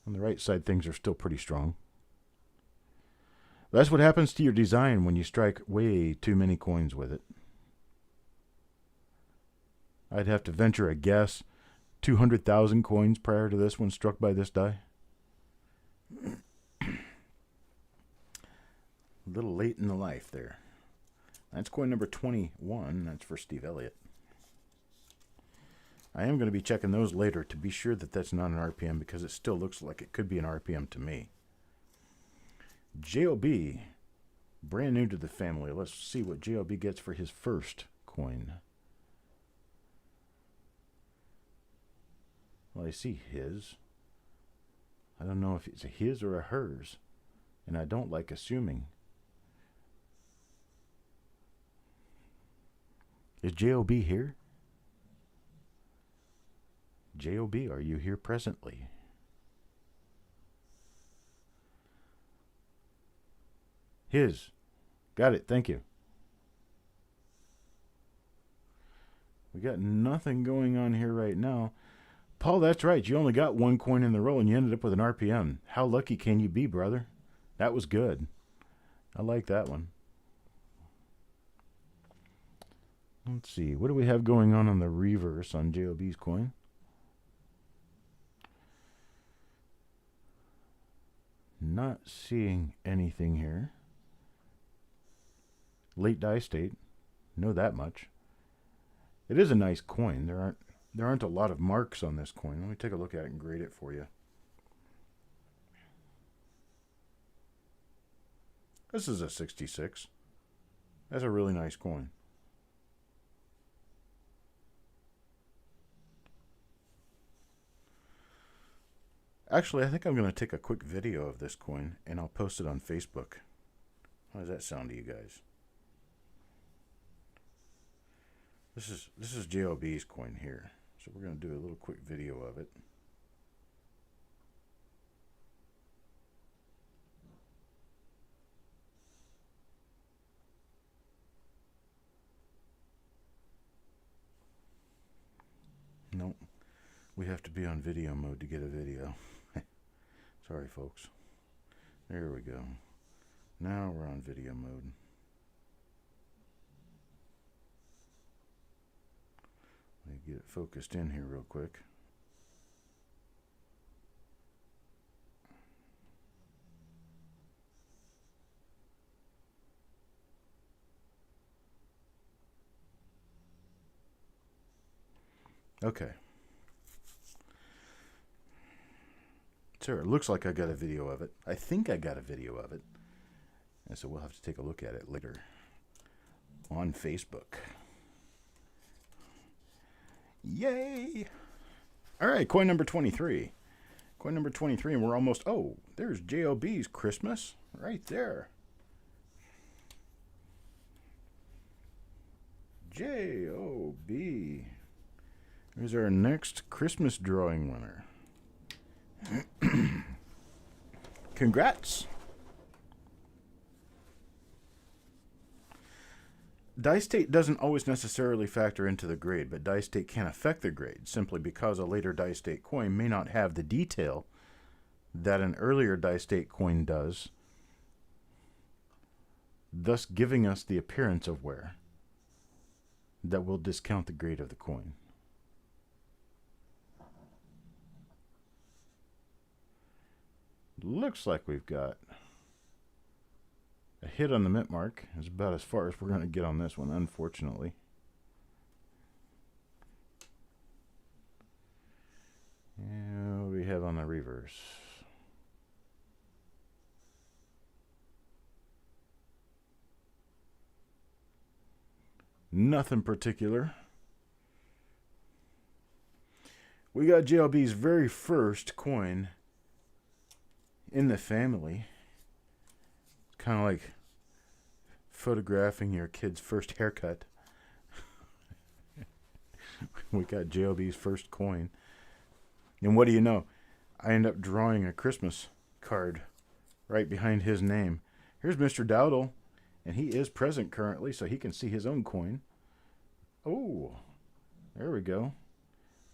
On the right side, things are still pretty strong. That's what happens to your design when you strike way too many coins with it. I'd have to venture a guess 200,000 coins prior to this one struck by this die. A little late in the life there. That's coin number 21. That's for Steve Elliott. I am going to be checking those later to be sure that that's not an RPM, because it still looks like it could be an RPM to me. JOB, brand new to the family. Let's see what JOB gets for his first coin. Well, I see his. I don't know if it's a his or a hers, and I don't like assuming. Is JOB here? JOB, are you here presently? His. Got it, thank you. We got nothing going on here right now. Paul, that's right. You only got one coin in the roll and you ended up with an RPM. How lucky can you be, brother? That was good. I like that one. Let's see. What do we have going on the reverse on JOB's coin? Not seeing anything here. Late die state. Know that much. It is a nice coin. There aren't a lot of marks on this coin. Let me take a look at it and grade it for you. This is a 66. That's a really nice coin. Actually, I think I'm going to take a quick video of this coin and I'll post it on Facebook. How does that sound to you guys? This is JOB's coin here. So we're going to do a little quick video of it. Nope. We have to be on video mode to get a video. Sorry, folks. There we go. Now we're on video mode. Let me get it focused in here real quick. Okay. So it looks like I got a video of it. I think I got a video of it. And so we'll have to take a look at it later on Facebook. Yay! All right, coin number 23. Coin number 23, and we're almost... Oh, there's JOB's Christmas right there. JOB. Here's our next Christmas drawing winner. Congrats. Die state doesn't always necessarily factor into the grade, but die state can affect the grade simply because a later die state coin may not have the detail that an earlier die state coin does, thus giving us the appearance of wear that will discount the grade of the coin. Looks like we've got a hit on the mint mark. Is about as far as we're going to get on this one, unfortunately. And what do we have on the reverse? Nothing particular. We got JLB's very first coin in the family. Kind of like photographing your kid's first haircut. We got JLB's first coin. And what do you know? I end up drawing a Christmas card right behind his name. Here's Mr. Dowdle, and he is present currently, so he can see his own coin. Oh, there we go.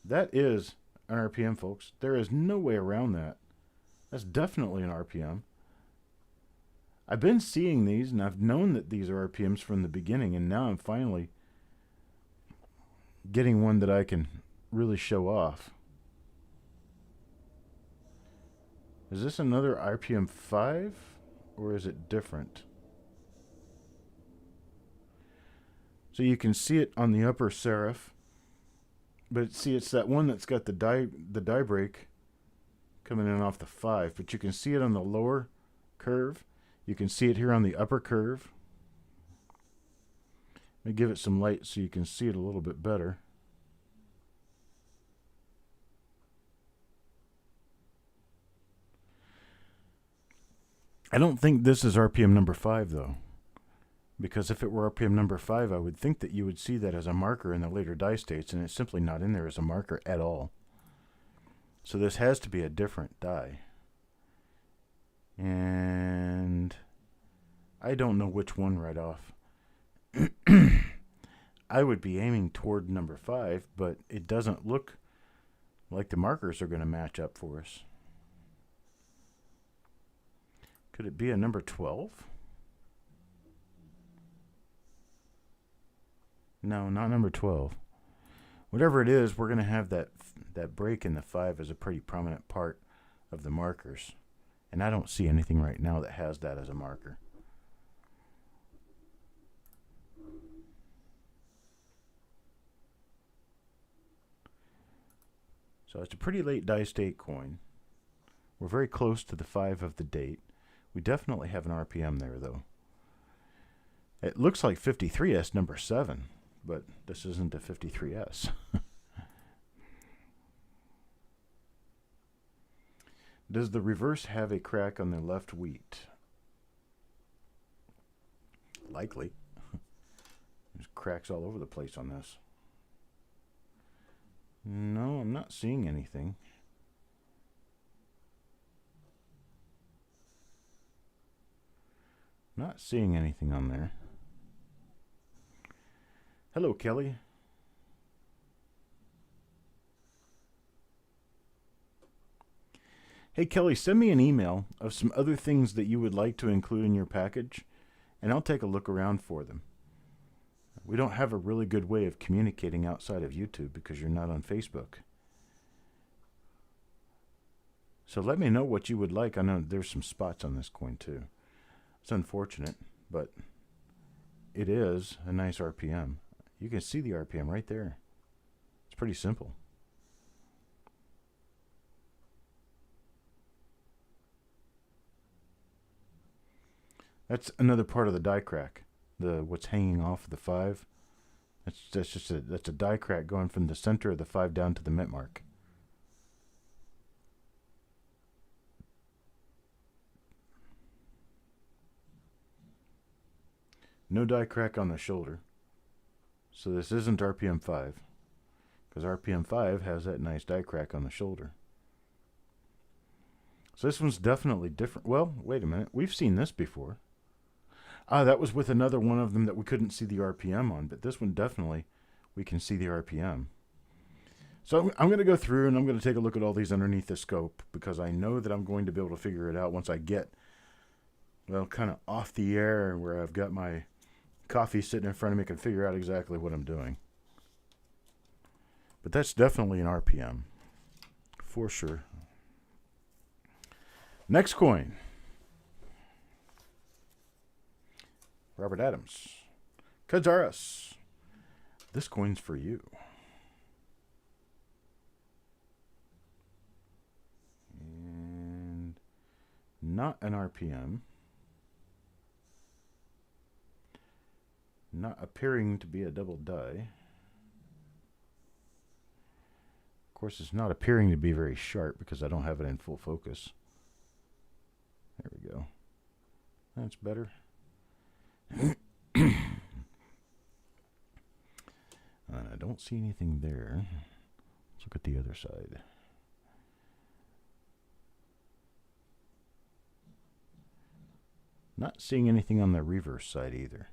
That is an RPM, folks. There is no way around that. That's definitely an RPM. I've been seeing these, and I've known that these are RPMs from the beginning, and now I'm finally getting one that I can really show off. Is this another RPM 5, or is it different? So you can see it on the upper serif, but see, it's that one that's got the die break coming in off the 5, but you can see it on the lower curve. You can see it here on the upper curve. Let me give it some light so you can see it a little bit better. I don't think this is RPM number 5, though. Because if it were RPM number 5, I would think that you would see that as a marker in the later die states, and it's simply not in there as a marker at all. So this has to be a different die. And I don't know which one right off. I would be aiming toward number 5, but it doesn't look like the markers are going to match up for us. Could it be a number 12? No, not number 12. Whatever it is, we're going to have that break in the 5 as a pretty prominent part of the markers. And I don't see anything right now that has that as a marker. So it's a pretty late die state coin. We're very close to the 5 of the date. We definitely have an RPM there, though. It looks like 53S number 7, but this isn't a 53S. Does the reverse have a crack on the left wheat? Likely. There's cracks all over the place on this. No, I'm not seeing anything. Not seeing anything on there. Hello, Kelly. Hey, Kelly, send me an email of some other things that you would like to include in your package, and I'll take a look around for them. We don't have a really good way of communicating outside of YouTube because you're not on Facebook. So let me know what you would like. I know there's some spots on this coin, too. It's unfortunate, but it is a nice RPM. You can see the RPM right there. It's pretty pretty simple. That's another part of the die crack. What's hanging off the 5. That's a die crack going from the center of the 5 down to the mint mark. No die crack on the shoulder. So this isn't RPM 5, because RPM 5 has that nice die crack on the shoulder. So this one's definitely different. Well, wait a minute. We've seen this before. That was with another one of them that we couldn't see the RPM on, but this one definitely we can see the RPM. So I'm going to go through and I'm going to take a look at all these underneath the scope, because I know that I'm going to be able to figure it out once I get, well, kind of off the air where I've got my coffee sitting in front of me, can figure out exactly what I'm doing. But that's definitely an RPM for sure. Next coin. Robert Adams. Kazaris. This coin's for you. And not an RPM. Not appearing to be a double die. Of course, it's not appearing to be very sharp because I don't have it in full focus. There we go. That's better. And I don't see anything there. Let's look at the other side. Not seeing anything on the reverse side either.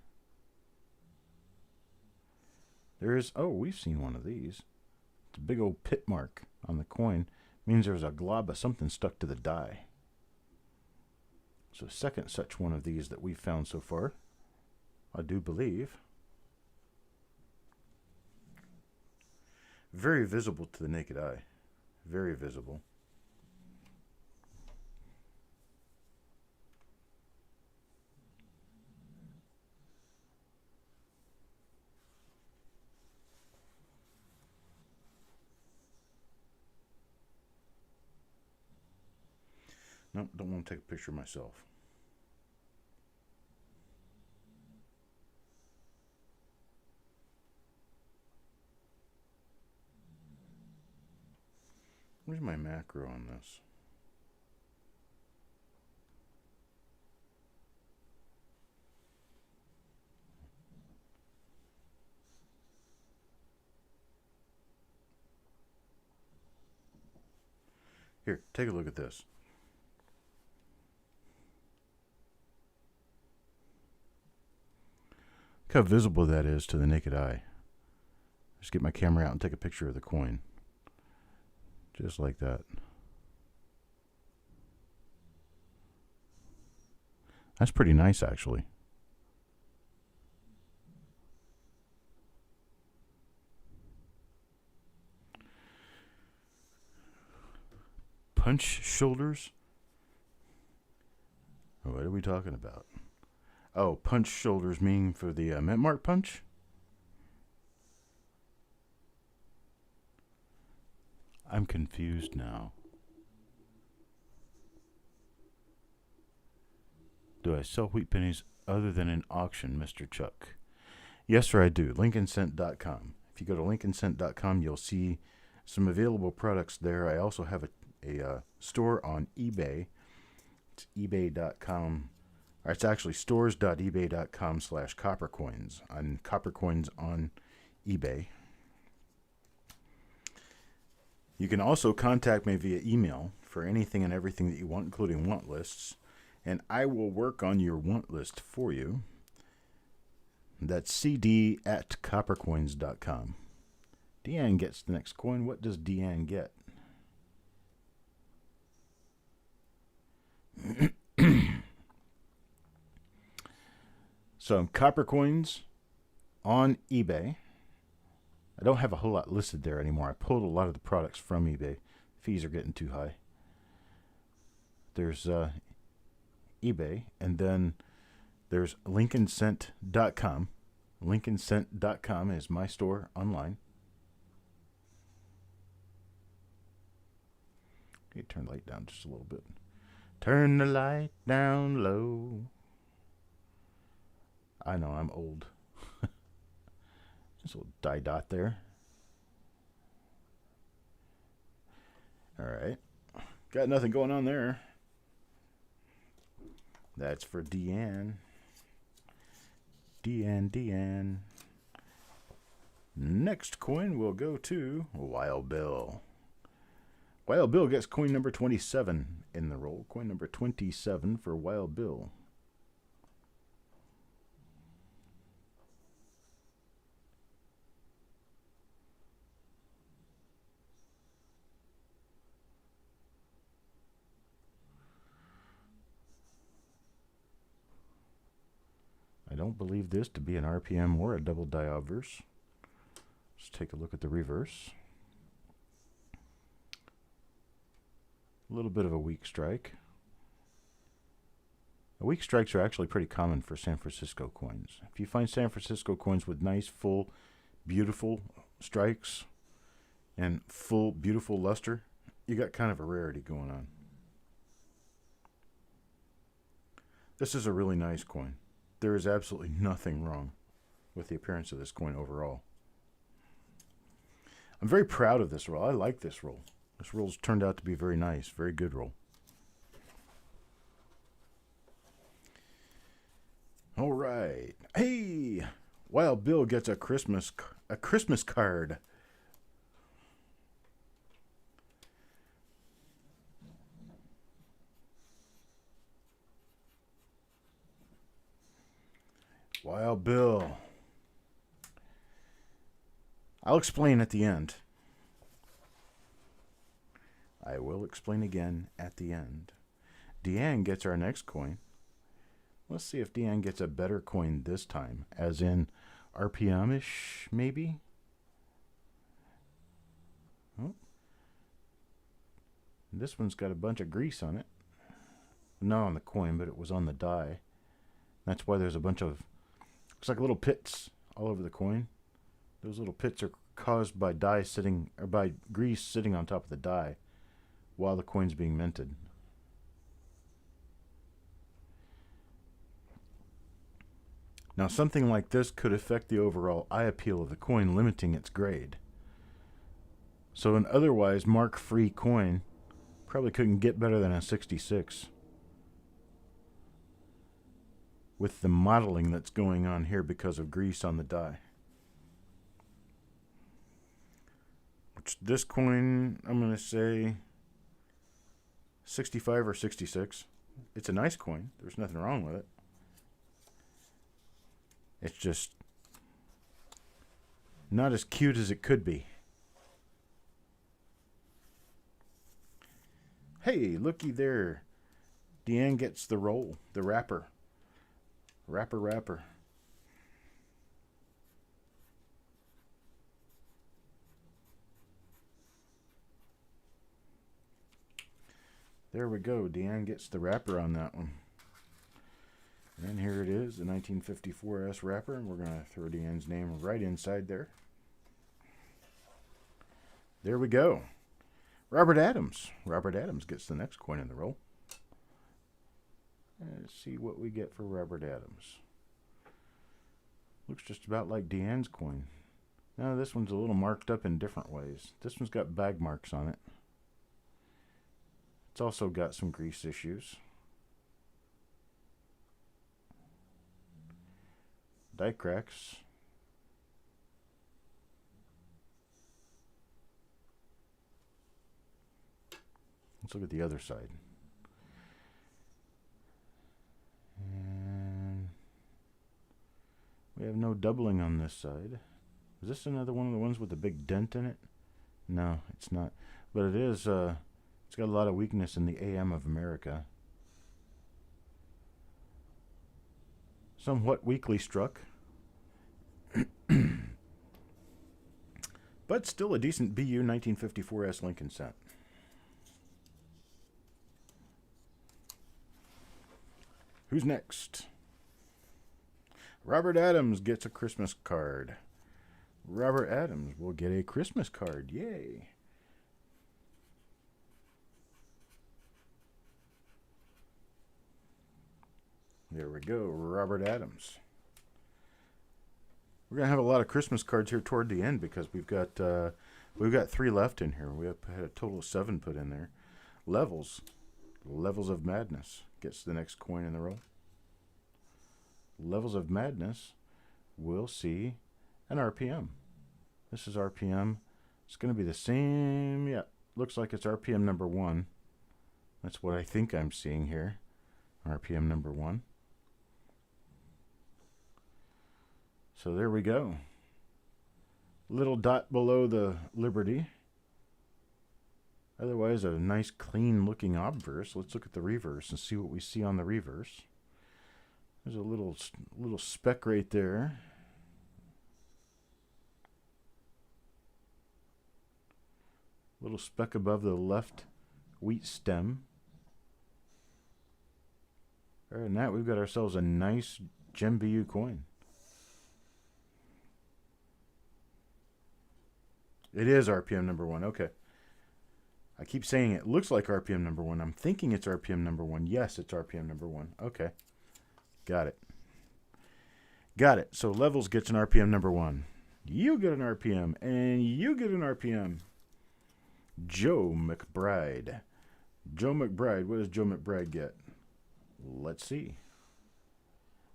There is, oh, we've seen one of these. It's a big old pit mark on the coin. Means there's a glob of something stuck to the die. So second such one of these that we've found so far, I do believe. Very visible to the naked eye. Very visible. Nope, don't want to take a picture myself. Where's my macro on this? Here, take a look at this. Look how visible that is to the naked eye. Just get my camera out and take a picture of the coin. Just like that. That's pretty nice, actually. Punch shoulders? What are we talking about? Oh, punch shoulders meaning for the mint mark punch? I'm confused now. Do I sell wheat pennies other than in auction, Mr. Chuck? Yes, sir, I do. LincolnCent.com. If you go to LincolnCent.com, you'll see some available products there. I also have a store on eBay. It's ebay.com. Or it's actually stores.ebay.com/Coppercoins. On Coppercoins on eBay. You can also contact me via email for anything and everything that you want, including want lists, and I will work on your want list for you. That's cd@coppercoins.com. Deanne gets the next coin. What does Deanne get? So Coppercoins on eBay. I don't have a whole lot listed there anymore. I pulled a lot of the products from eBay. Fees are getting too high. There's eBay, and then there's LincolnCent.com. LincolnCent.com is my store online. Okay, turn the light down just a little bit. Turn the light down low. I know, I'm old. Just a little die dot there. Alright. Got nothing going on there. That's for Deanne. Deanne. Next coin will go to Wild Bill. Wild Bill gets coin number 27 in the roll. Coin number 27 for Wild Bill. I don't believe this to be an RPM or a double die obverse. Let's take a look at the reverse. A little bit of a weak strike. Weak strikes are actually pretty common for San Francisco coins. If you find San Francisco coins with nice, full, beautiful strikes and full, beautiful luster, you got kind of a rarity going on. This is a really nice coin. There is absolutely nothing wrong with the appearance of this coin overall. I'm very proud of this roll. I like this roll. This roll's turned out to be very nice, very good roll. All right. Hey, Wild Bill gets a Christmas card. Wild Bill. I'll explain at the end. I will explain again at the end. Deanne gets our next coin. Let's see if Deanne gets a better coin this time, as in RPM-ish, maybe? Oh. This one's got a bunch of grease on it. Not on the coin, but it was on the die. That's why there's a bunch of, looks like little pits all over the coin. Those little pits are caused by die sitting, or by grease sitting on top of the die while the coin's being minted. Now, something like this could affect the overall eye appeal of the coin, limiting its grade. So an otherwise mark-free coin probably couldn't get better than a 66. With the modeling that's going on here because of grease on the die. Which this coin, I'm going to say 65 or 66. It's a nice coin. There's nothing wrong with it. It's just not as cute as it could be. Hey, looky there. Deanne gets the roll, the wrapper. Wrapper. There we go. Deanne gets the wrapper on that one. And here it is, the 1954S wrapper, and we're going to throw Deanne's name right inside there. There we go. Robert Adams. Robert Adams gets the next coin in the roll. Let's see what we get for Robert Adams. Looks just about like Deanne's coin. Now this one's a little marked up in different ways. This one's got bag marks on it. It's also got some grease issues. Die cracks. Let's look at the other side. And we have no doubling on this side. Is this another one of the ones with the big dent in it? No, it's not. But it is, it's got a lot of weakness in the AM of America. Somewhat weakly struck. But still a decent BU 1954S Lincoln set. Who's next? Robert Adams gets a Christmas card. Robert Adams will get a Christmas card. Yay. There we go, Robert Adams. We're gonna have a lot of Christmas cards here toward the end because we've got 3 left in here. We had a total of 7 put in there. Levels of Madness gets the next coin in the roll. Levels of Madness will see an RPM. This is RPM. It's going to be the same. Yeah, looks like it's RPM number 1. That's what I think I'm seeing here. RPM number 1. So there we go. Little dot below the Liberty. Otherwise, a nice clean looking obverse. Let's look at the reverse and see what we see on the reverse. There's a little speck right there. Little speck above the left wheat stem. Other than that, we've got ourselves a nice Gem BU coin. It is RPM number 1. Okay. I keep saying it looks like RPM number 1. I'm thinking it's RPM number 1. Yes, it's RPM number 1. Okay. Got it. Got it. So Levels gets an RPM number 1. You get an RPM, and you get an RPM. Joe McBride. Joe McBride. What does Joe McBride get? Let's see.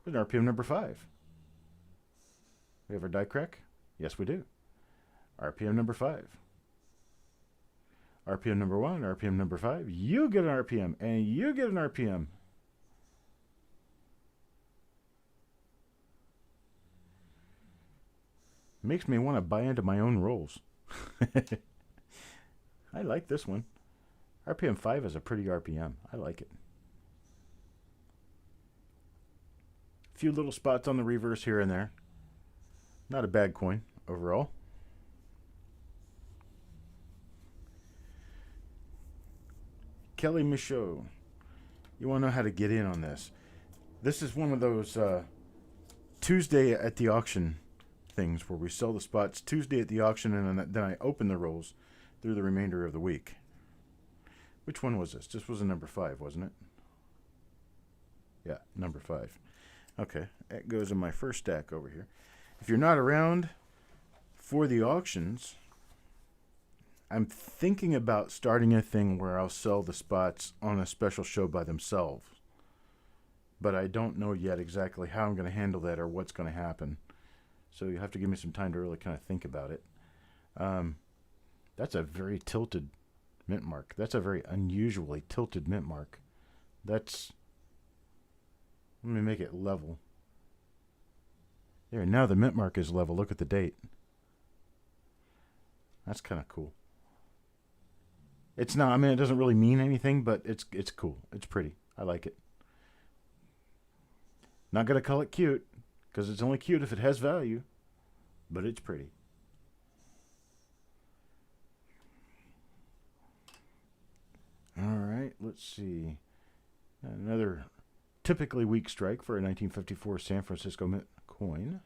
An RPM number 5. We have our die crack? Yes, we do. RPM number 5. RPM number 1, RPM number 5. You get an RPM, and you get an RPM. Makes me want to buy into my own rolls. I like this one. RPM 5 is a pretty RPM. I like it. A few little spots on the reverse here and there. Not a bad coin overall. Kelly Michaud. You want to know how to get in on this. This is one of those Tuesday at the auction things where we sell the spots Tuesday at the auction and then I open the rolls through the remainder of the week. Which one was this? This was a number 5, wasn't it? Yeah, number 5. Okay, that goes in my first stack over here. If you're not around for the auctions, I'm thinking about starting a thing where I'll sell the spots on a special show by themselves. But I don't know yet exactly how I'm going to handle that or what's going to happen. So you have to give me some time to really kind of think about it. That's a very tilted mint mark. That's a very unusually tilted mint mark. Let me make it level. There, now the mint mark is level. Look at the date. That's kind of cool. It's not, I mean, it doesn't really mean anything, but it's cool. It's pretty. I like it. Not going to call it cute, because it's only cute if it has value, but it's pretty. All right, let's see. Another typically weak strike for a 1954 San Francisco Mint coin.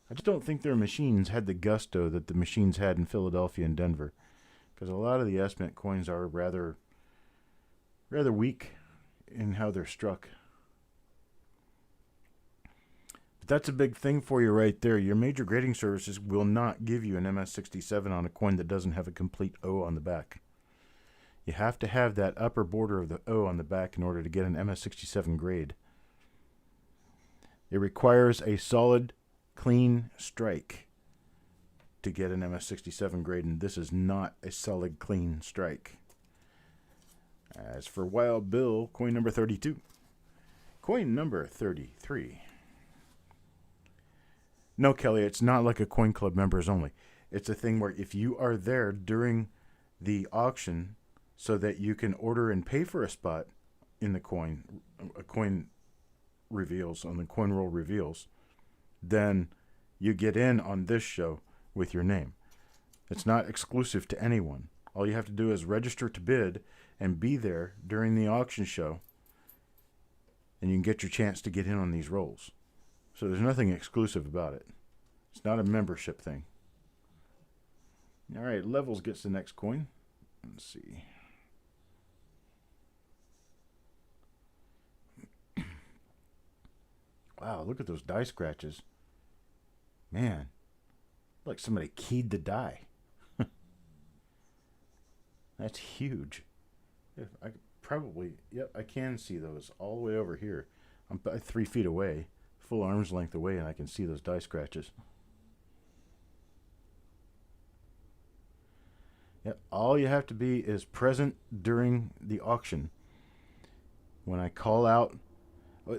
I just don't think their machines had the gusto that the machines had in Philadelphia and Denver, because a lot of the S-Mint coins are rather weak in how they're struck. But that's a big thing for you right there. Your major grading services will not give you an MS67 on a coin that doesn't have a complete O on the back. You have to have that upper border of the O on the back in order to get an MS67 grade. It requires a solid, clean strike to get an MS67 grade, and this is not a solid, clean strike. As for Wild Bill, coin number 32. Coin number 33. No, Kelly, it's not like a coin club members only. It's a thing where if you are there during the auction so that you can order and pay for a spot in the coin, a coin reveals, on the coin roll reveals, then you get in on this show with your name. It's not exclusive to anyone. All you have to do is register to bid and be there during the auction show, and you can get your chance to get in on these rolls. So there's nothing exclusive about it. It's not a membership thing. All right, Levels gets the next coin. Let's see. Wow, look at those die scratches. Man, like somebody keyed the die. That's huge. If I probably, yep, I can see those all the way over here. I'm 3 feet away, full arm's length away, and I can see those die scratches. Yep, all you have to be is present during the auction. When I call out,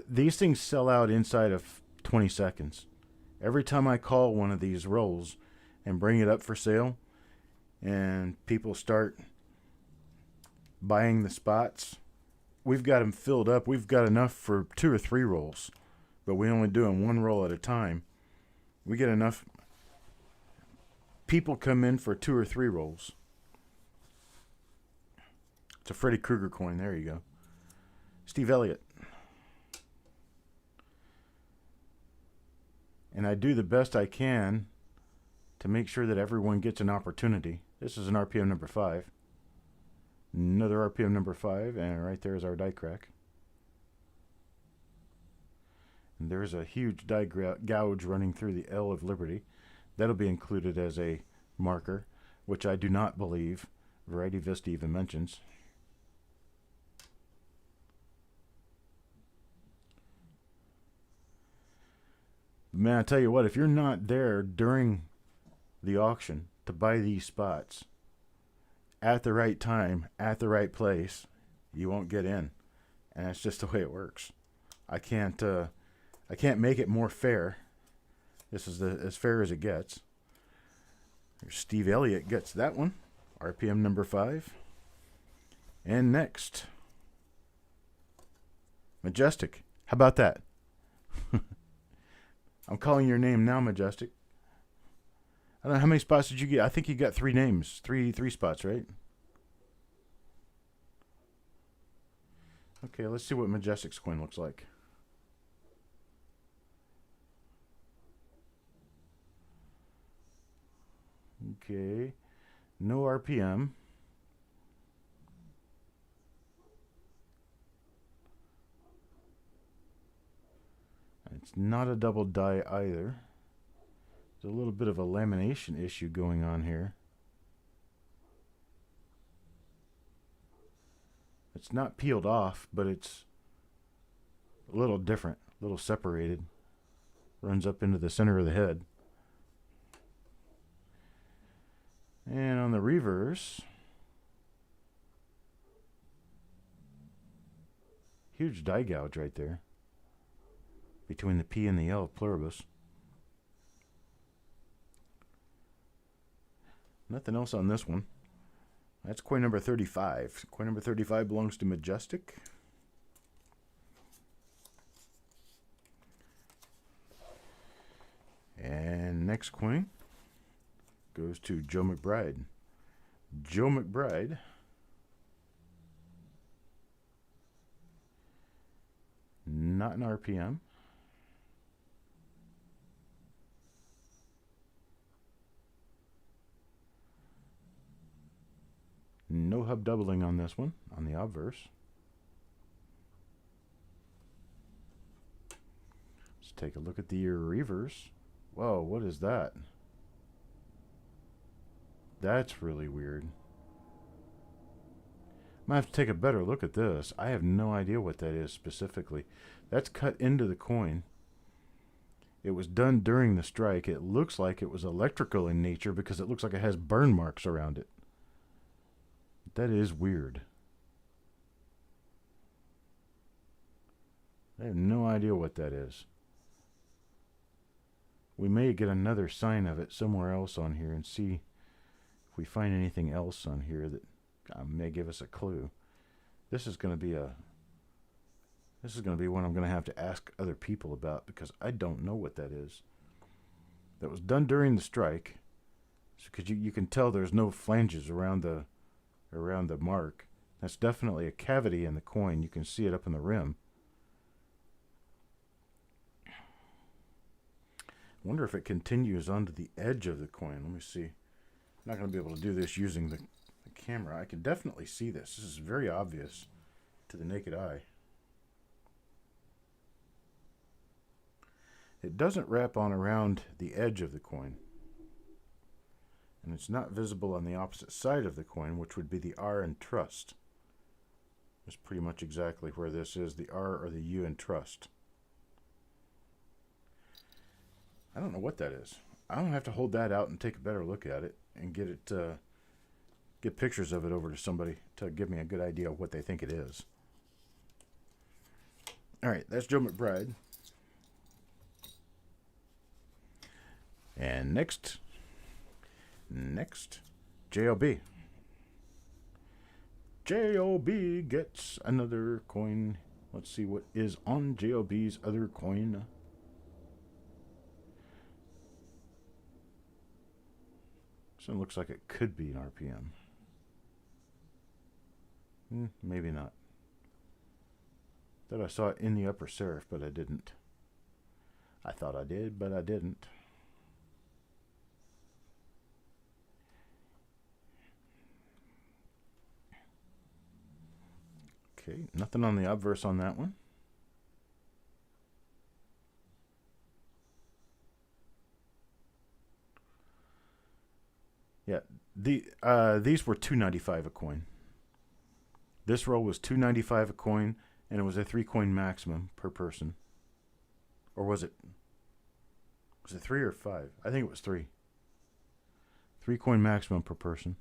these things sell out inside of 20 seconds. Every time I call one of these rolls and bring it up for sale, and people start buying the spots, we've got them filled up. We've got enough for 2 or 3 rolls, but we only do them 1 roll at a time. We get enough people come in for 2 or 3 rolls. It's a Freddy Krueger coin. There you go. Steve Elliott. And I do the best I can to make sure that everyone gets an opportunity. This is an RPM number 5. Another RPM number 5, and right there is our die crack. And there's a huge die gouge running through the L of Liberty. That'll be included as a marker, which I do not believe Variety Vista even mentions. Man, I tell you what, if you're not there during the auction to buy these spots at the right time, at the right place, you won't get in. And that's just the way it works. I can't make it more fair. This is as fair as it gets. Steve Elliott gets that one. RPM number 5. And next, Majestic. How about that? I'm calling your name now, Majestic. I don't know, how many spots did you get? I think you got 3 names. Three spots, right? Okay, let's see what Majestic's coin looks like. Okay. No RPM. It's not a double die either. There's a little bit of a lamination issue going on here. It's not peeled off, but it's a little different, a little separated. Runs up into the center of the head. And on the reverse, huge die gouge right there between the P and the L of pluribus. Nothing else on this one. That's coin number 35. Coin number 35 belongs to Majestic. And next coin goes to Joe McBride. Joe McBride not an RPM. No hub doubling on this one, on the obverse. Let's take a look at the reverse. Whoa, what is that? That's really weird. I might have to take a better look at this. I have no idea what that is specifically. That's cut into the coin. It was done during the strike. It looks like it was electrical in nature because it looks like it has burn marks around it. That is weird. I have no idea what that is. We may get another sign of it somewhere else on here and see if we find anything else on here that may give us a clue. This is going to be one I'm going to have to ask other people about because I don't know what that is. That was done during the strike, because you can tell there's no flanges around the mark. That's definitely a cavity in the coin. You can see it up in the rim. I wonder if it continues onto the edge of the coin. Let me see. I'm not going to be able to do this using the camera. I can definitely see this. This is very obvious to the naked eye. It doesn't wrap on around the edge of the coin. And it's not visible on the opposite side of the coin, which would be the R in trust. It's pretty much exactly where this is, the R or the U in trust. I don't know what that is. I'm going to have to hold that out and take a better look at it and get pictures of it over to somebody to give me a good idea of what they think it is. All right, that's Joe McBride. And next, JLB. JLB gets another coin. Let's see what is on JLB's other coin. So it looks like it could be an RPM. Maybe not. Thought I saw it in the upper serif, but I didn't. I thought I did, but I didn't. Okay, nothing on the obverse on that one. Yeah, these were $2.95 a coin. This roll was $2.95 a coin, and it was a 3-coin maximum per person. Or was it 3 or 5? I think it was 3. 3-coin maximum per person.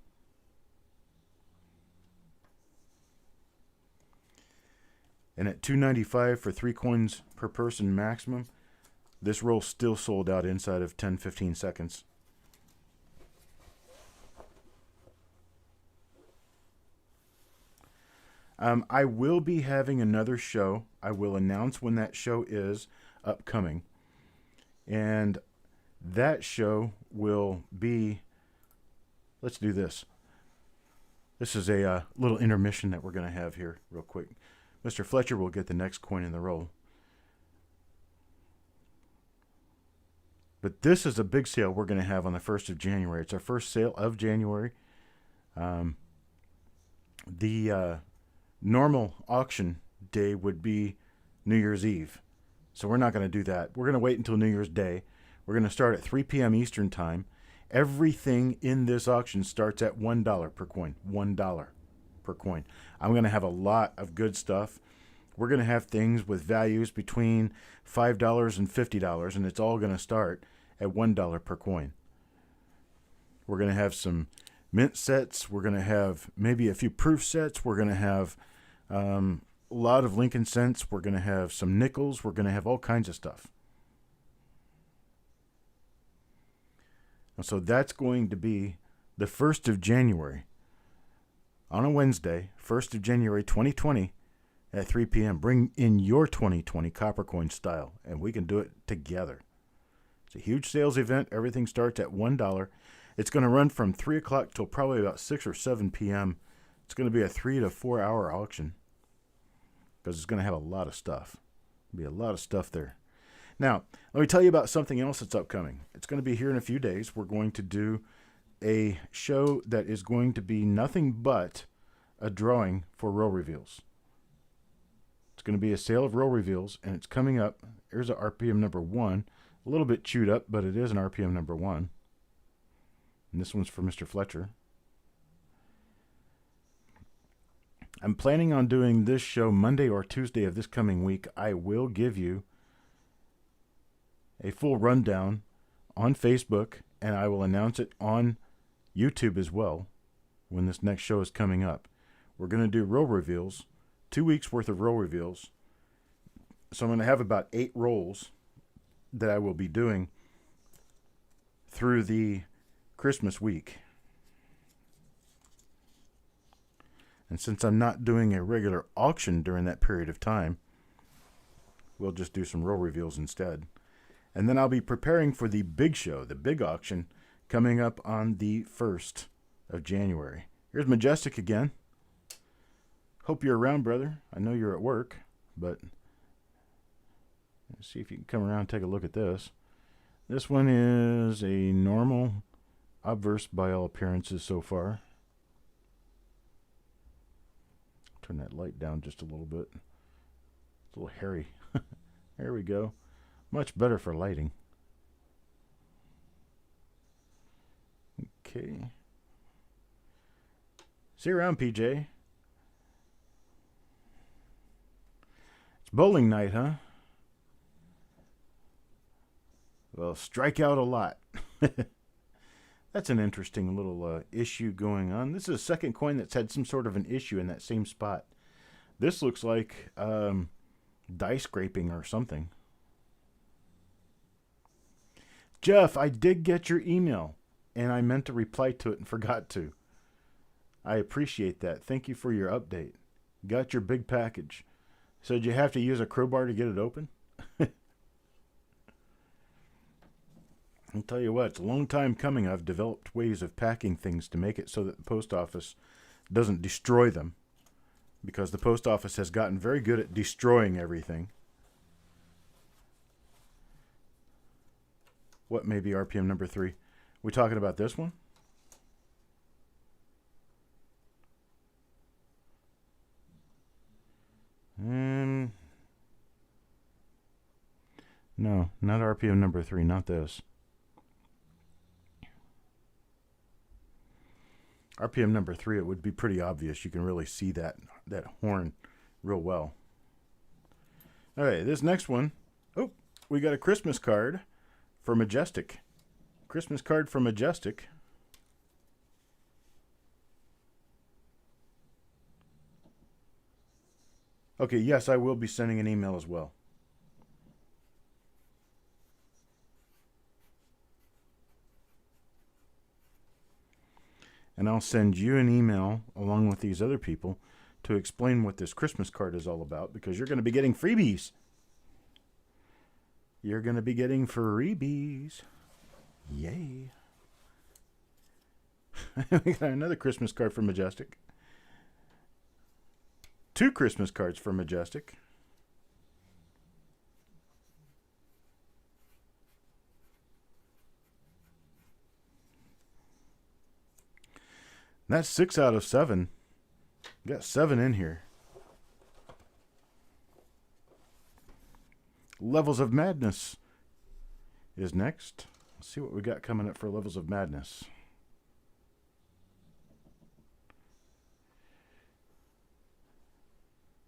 And at $2.95 for 3 coins per person maximum, this roll still sold out inside of 10-15 seconds. I will be having another show. I will announce when that show is upcoming. And that show will be... Let's do this. This is a little intermission that we're going to have here real quick. Mr. Fletcher will get the next coin in the roll. But this is a big sale we're going to have on the 1st of January. It's our first sale of January. The normal auction day would be New Year's Eve. So we're not going to do that. We're going to wait until New Year's Day. We're going to start at 3 p.m. Eastern Time. Everything in this auction starts at $1 per coin. $1 per coin. I'm going to have a lot of good stuff. We're going to have things with values between $5 and $50, and it's all going to start at $1 per coin. We're going to have some mint sets. We're going to have maybe a few proof sets. We're going to have a lot of Lincoln cents. We're going to have some nickels. We're going to have all kinds of stuff. And so that's going to be the 1st of January. On a Wednesday, 1st of January 2020 at 3 p.m. Bring in your 2020 Coppercoin style, and we can do it together. It's a huge sales event. Everything starts at $1. It's going to run from 3 o'clock till probably about 6 or 7 p.m. It's going to be a 3 to 4 hour auction because it's going to have a lot of stuff. There'll be a lot of stuff there. Now, let me tell you about something else that's upcoming. It's going to be here in a few days. We're going to do a show that is going to be nothing but a drawing for roll reveals. It's going to be a sale of roll reveals, and it's coming up. Here's a RPM number 1. A little bit chewed up, but it is an RPM number 1. And this one's for Mr. Fletcher. I'm planning on doing this show Monday or Tuesday of this coming week. I will give you a full rundown on Facebook, and I will announce it on YouTube as well when this next show is coming up. We're going to do roll reveals, 2 weeks worth of roll reveals. So I'm going to have about 8 rolls that I will be doing through the Christmas week. And since I'm not doing a regular auction during that period of time, we'll just do some roll reveals instead. And then I'll be preparing for the big show, the big auction, coming up on the 1st of January. Here's Majestic again. Hope you're around, brother. I know you're at work, but let's see if you can come around and take a look at this. This one is a normal obverse by all appearances so far. Turn that light down just a little bit. It's a little hairy. There we go. Much better for lighting. Okay. See you around, PJ. It's bowling night, huh? Well, strike out a lot. That's an interesting little issue going on. This is a second coin that's had some sort of an issue in that same spot. This looks like die scraping or something. Jeff, I did get your email, and I meant to reply to it and forgot to. I appreciate that. Thank you for your update. Got your big package. So did you have to use a crowbar to get it open? I'll tell you what, it's a long time coming. I've developed ways of packing things to make it so that the post office doesn't destroy them, because the post office has gotten very good at destroying everything. What may be RPM number 3? We talking about this one? No, not RPM number 3, not this. RPM number 3, it would be pretty obvious. You can really see that horn real well. All right, this next one. Oh, we got a Christmas card for Majestic. Christmas card for Majestic. Okay, yes, I will be sending an email as well. And I'll send you an email along with these other people to explain what this Christmas card is all about, because you're going to be getting freebies. You're going to be getting freebies. Yay. We got another Christmas card for Majestic. 2 Christmas cards for Majestic. That's 6 out of 7. Got 7 in here. Levels of Madness is next. Let's see what we got coming up for Levels of Madness.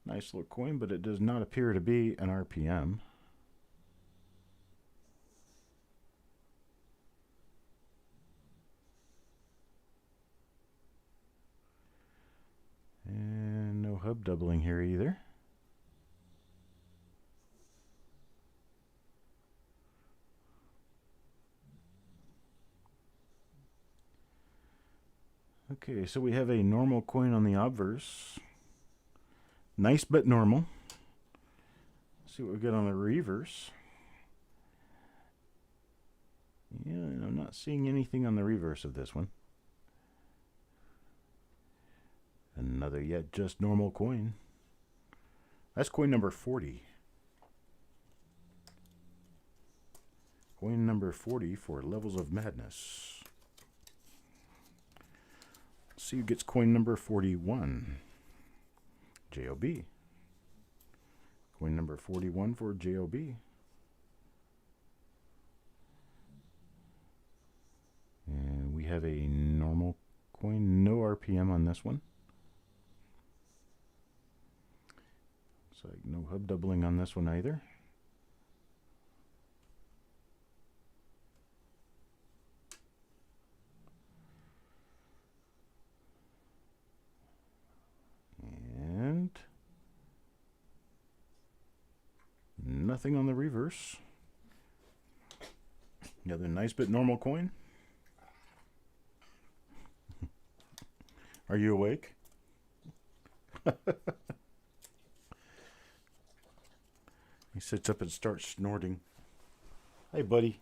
Nice little coin, but it does not appear to be an RPM. And no hub doubling here either. Okay, so we have a normal coin on the obverse. Nice but normal. Let's see what we got on the reverse. Yeah, I'm not seeing anything on the reverse of this one. Another yet just normal coin. That's coin number 40. Coin number 40 for Levels of Madness. Let's see who gets coin number 41. JOB. Coin number 41 for JOB. And we have a normal coin, no RPM on this one. Looks like no hub doubling on this one either. And nothing on the reverse. Another nice bit normal coin. Are you awake? He sits up and starts snorting. Hey, buddy.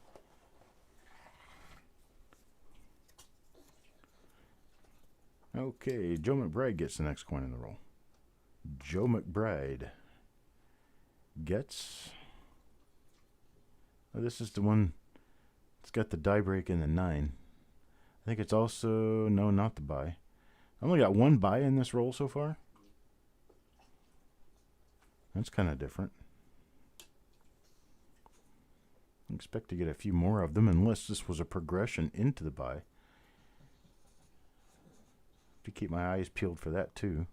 Okay, Joe McBride gets the next coin in the roll. Joe McBride gets... Oh, this is the one that's got the die break in the 9. I think it's also... No, not the buy. I only got 1 buy in this roll so far. That's kind of different. I expect to get a few more of them unless this was a progression into the buy. To keep my eyes peeled for that too.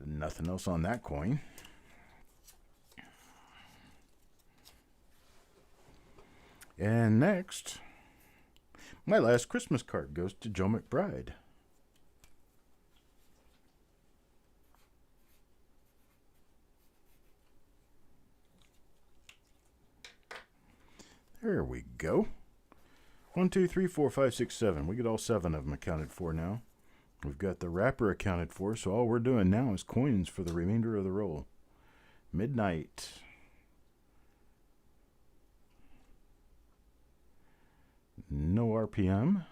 Nothing else on that coin. And next, my last Christmas card goes to Joe McBride. There we go. 1, 2, 3, 4, 5, 6, 7. We get all 7 of them accounted for now. We've got the wrapper accounted for, so all we're doing now is coins for the remainder of the roll. Midnight. No RPM.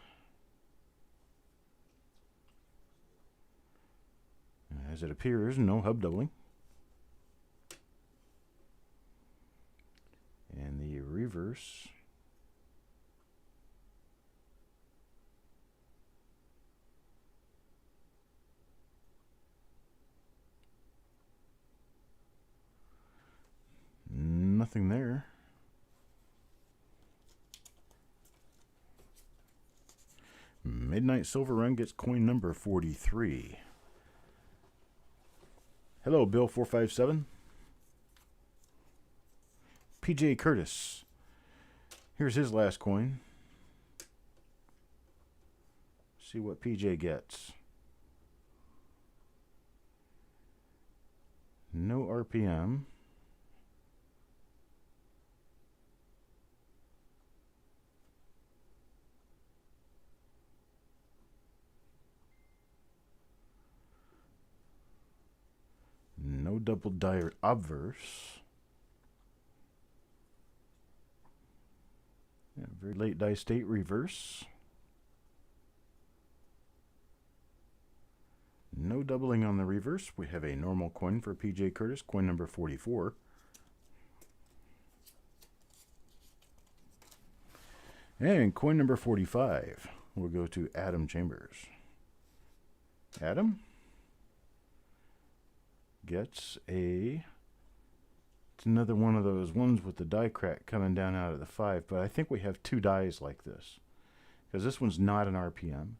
As it appears, no hub doubling. And the reverse. Nothing there. Midnight Silver Run gets coin number 43. Hello, Bill 457. PJ Curtis. Here's his last coin. See what PJ gets. No RPM. No double die obverse. Yeah, very late die state reverse. No doubling on the reverse. We have a normal coin for PJ Curtis, coin number 44. And coin number 45 will go to Adam Chambers. Adam gets it's another one of those ones with the die crack coming down out of the 5, but I think we have 2 dies like this, because this one's not an RPM.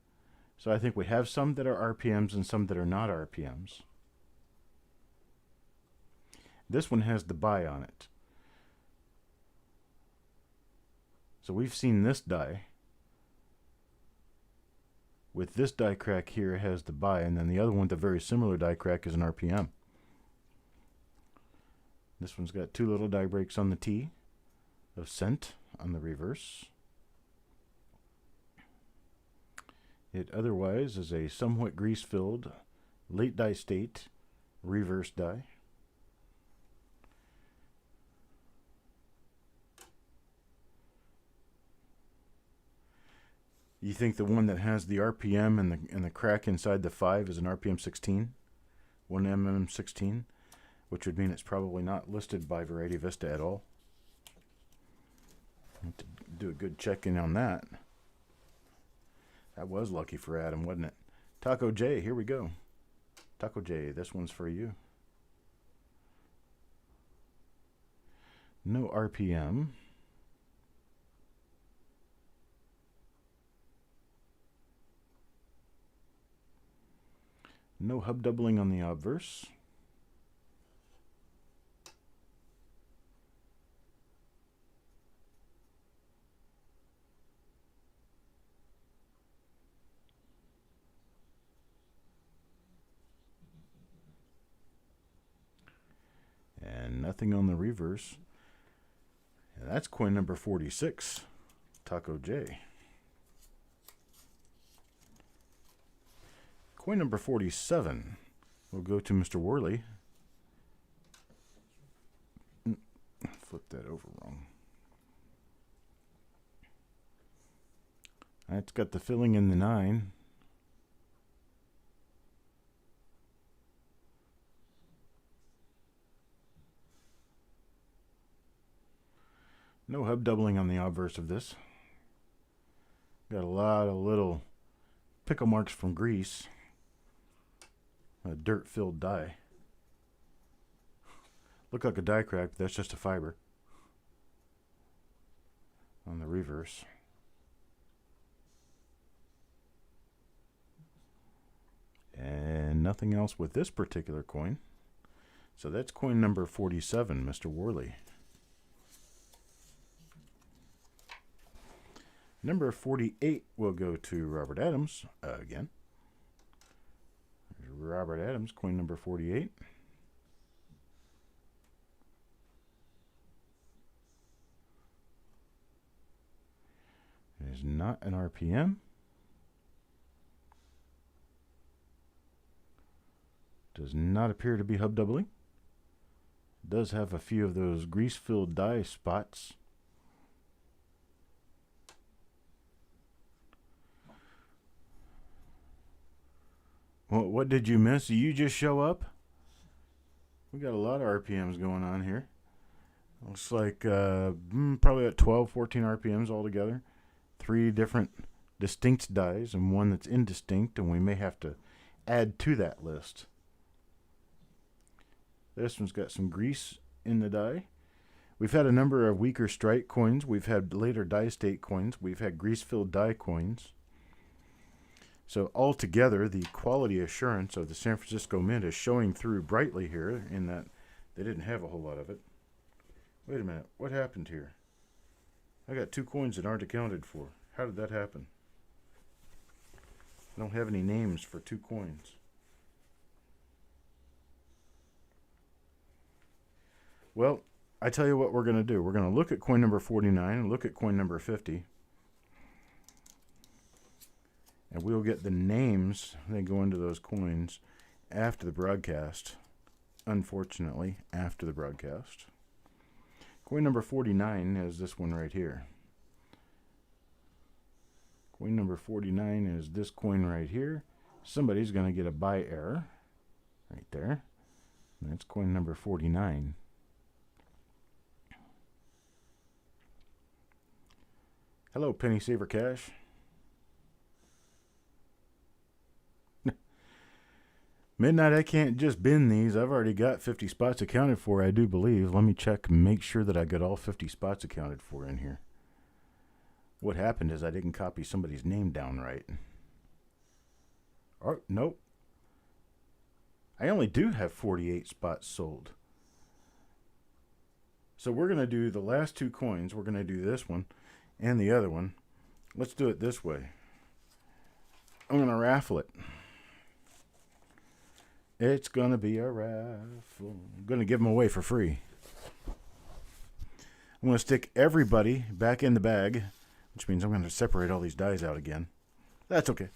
So I think we have some that are RPMs and some that are not RPMs. This one has the buy on it. So we've seen this die. With this die crack here has the buy, and then the other one with a very similar die crack is an RPM. This one's got 2 little die breaks on the T of cent on the reverse. It otherwise is a somewhat grease-filled late die state reverse die. You think the one that has the RPM and the crack inside the 5 is an RPM 16? 1mm 16? Which would mean it's probably not listed by Variety Vista at all. Have to do a good check-in on that. That was lucky for Adam, wasn't it? Taco J, here we go. Taco J, this one's for you. No RPM. No hub doubling on the obverse. And nothing on the reverse. And that's coin number 46, Taco J. Coin number 47 will go to Mr. Worley. Flip that over wrong. It's got the filling in the 9. No hub doubling on the obverse of this. Got a lot of little pickle marks from grease. A dirt-filled die. Look like a die crack, but that's just a fiber on the reverse. And nothing else with this particular coin. So that's coin number 47, Mr. Worley. Number 48 will go to Robert Adams again. There's Robert Adams, coin number 48. It is not an RPM. Does not appear to be hub doubling. Does have a few of those grease-filled die spots. Well, what did you miss? Did you just show up? We got a lot of RPMs going on here. Looks like probably at 12, 14 RPMs altogether. 3 different distinct dies and one that's indistinct, and we may have to add to that list. This one's got some grease in the die. We've had a number of weaker strike coins. We've had later die state coins. We've had grease-filled die coins. So altogether, the quality assurance of the San Francisco Mint is showing through brightly here in that they didn't have a whole lot of it. Wait a minute. What happened here? I got 2 coins that aren't accounted for. How did that happen? I don't have any names for 2 coins. Well, I tell you what we're going to do. We're going to look at coin number 49 and look at coin number 50. And we'll get the names that go into those coins after the broadcast. Unfortunately, after the broadcast. Coin number 49 is this one right here. Coin number 49 is this coin right here. Somebody's going to get a buy error right there. And that's coin number 49. Hello, Penny Saver Cash. Midnight, I can't just bin these. I've already got 50 spots accounted for, I do believe. Let me check and make sure that I got all 50 spots accounted for in here. What happened is I didn't copy somebody's name down right. Oh, nope. I only do have 48 spots sold. So we're going to do the last 2 coins. We're going to do this one and the other one. Let's do it this way. I'm going to raffle it. It's going to be a raffle. I'm going to give them away for free. I'm going to stick everybody back in the bag, which means I'm going to separate all these dies out again. That's okay.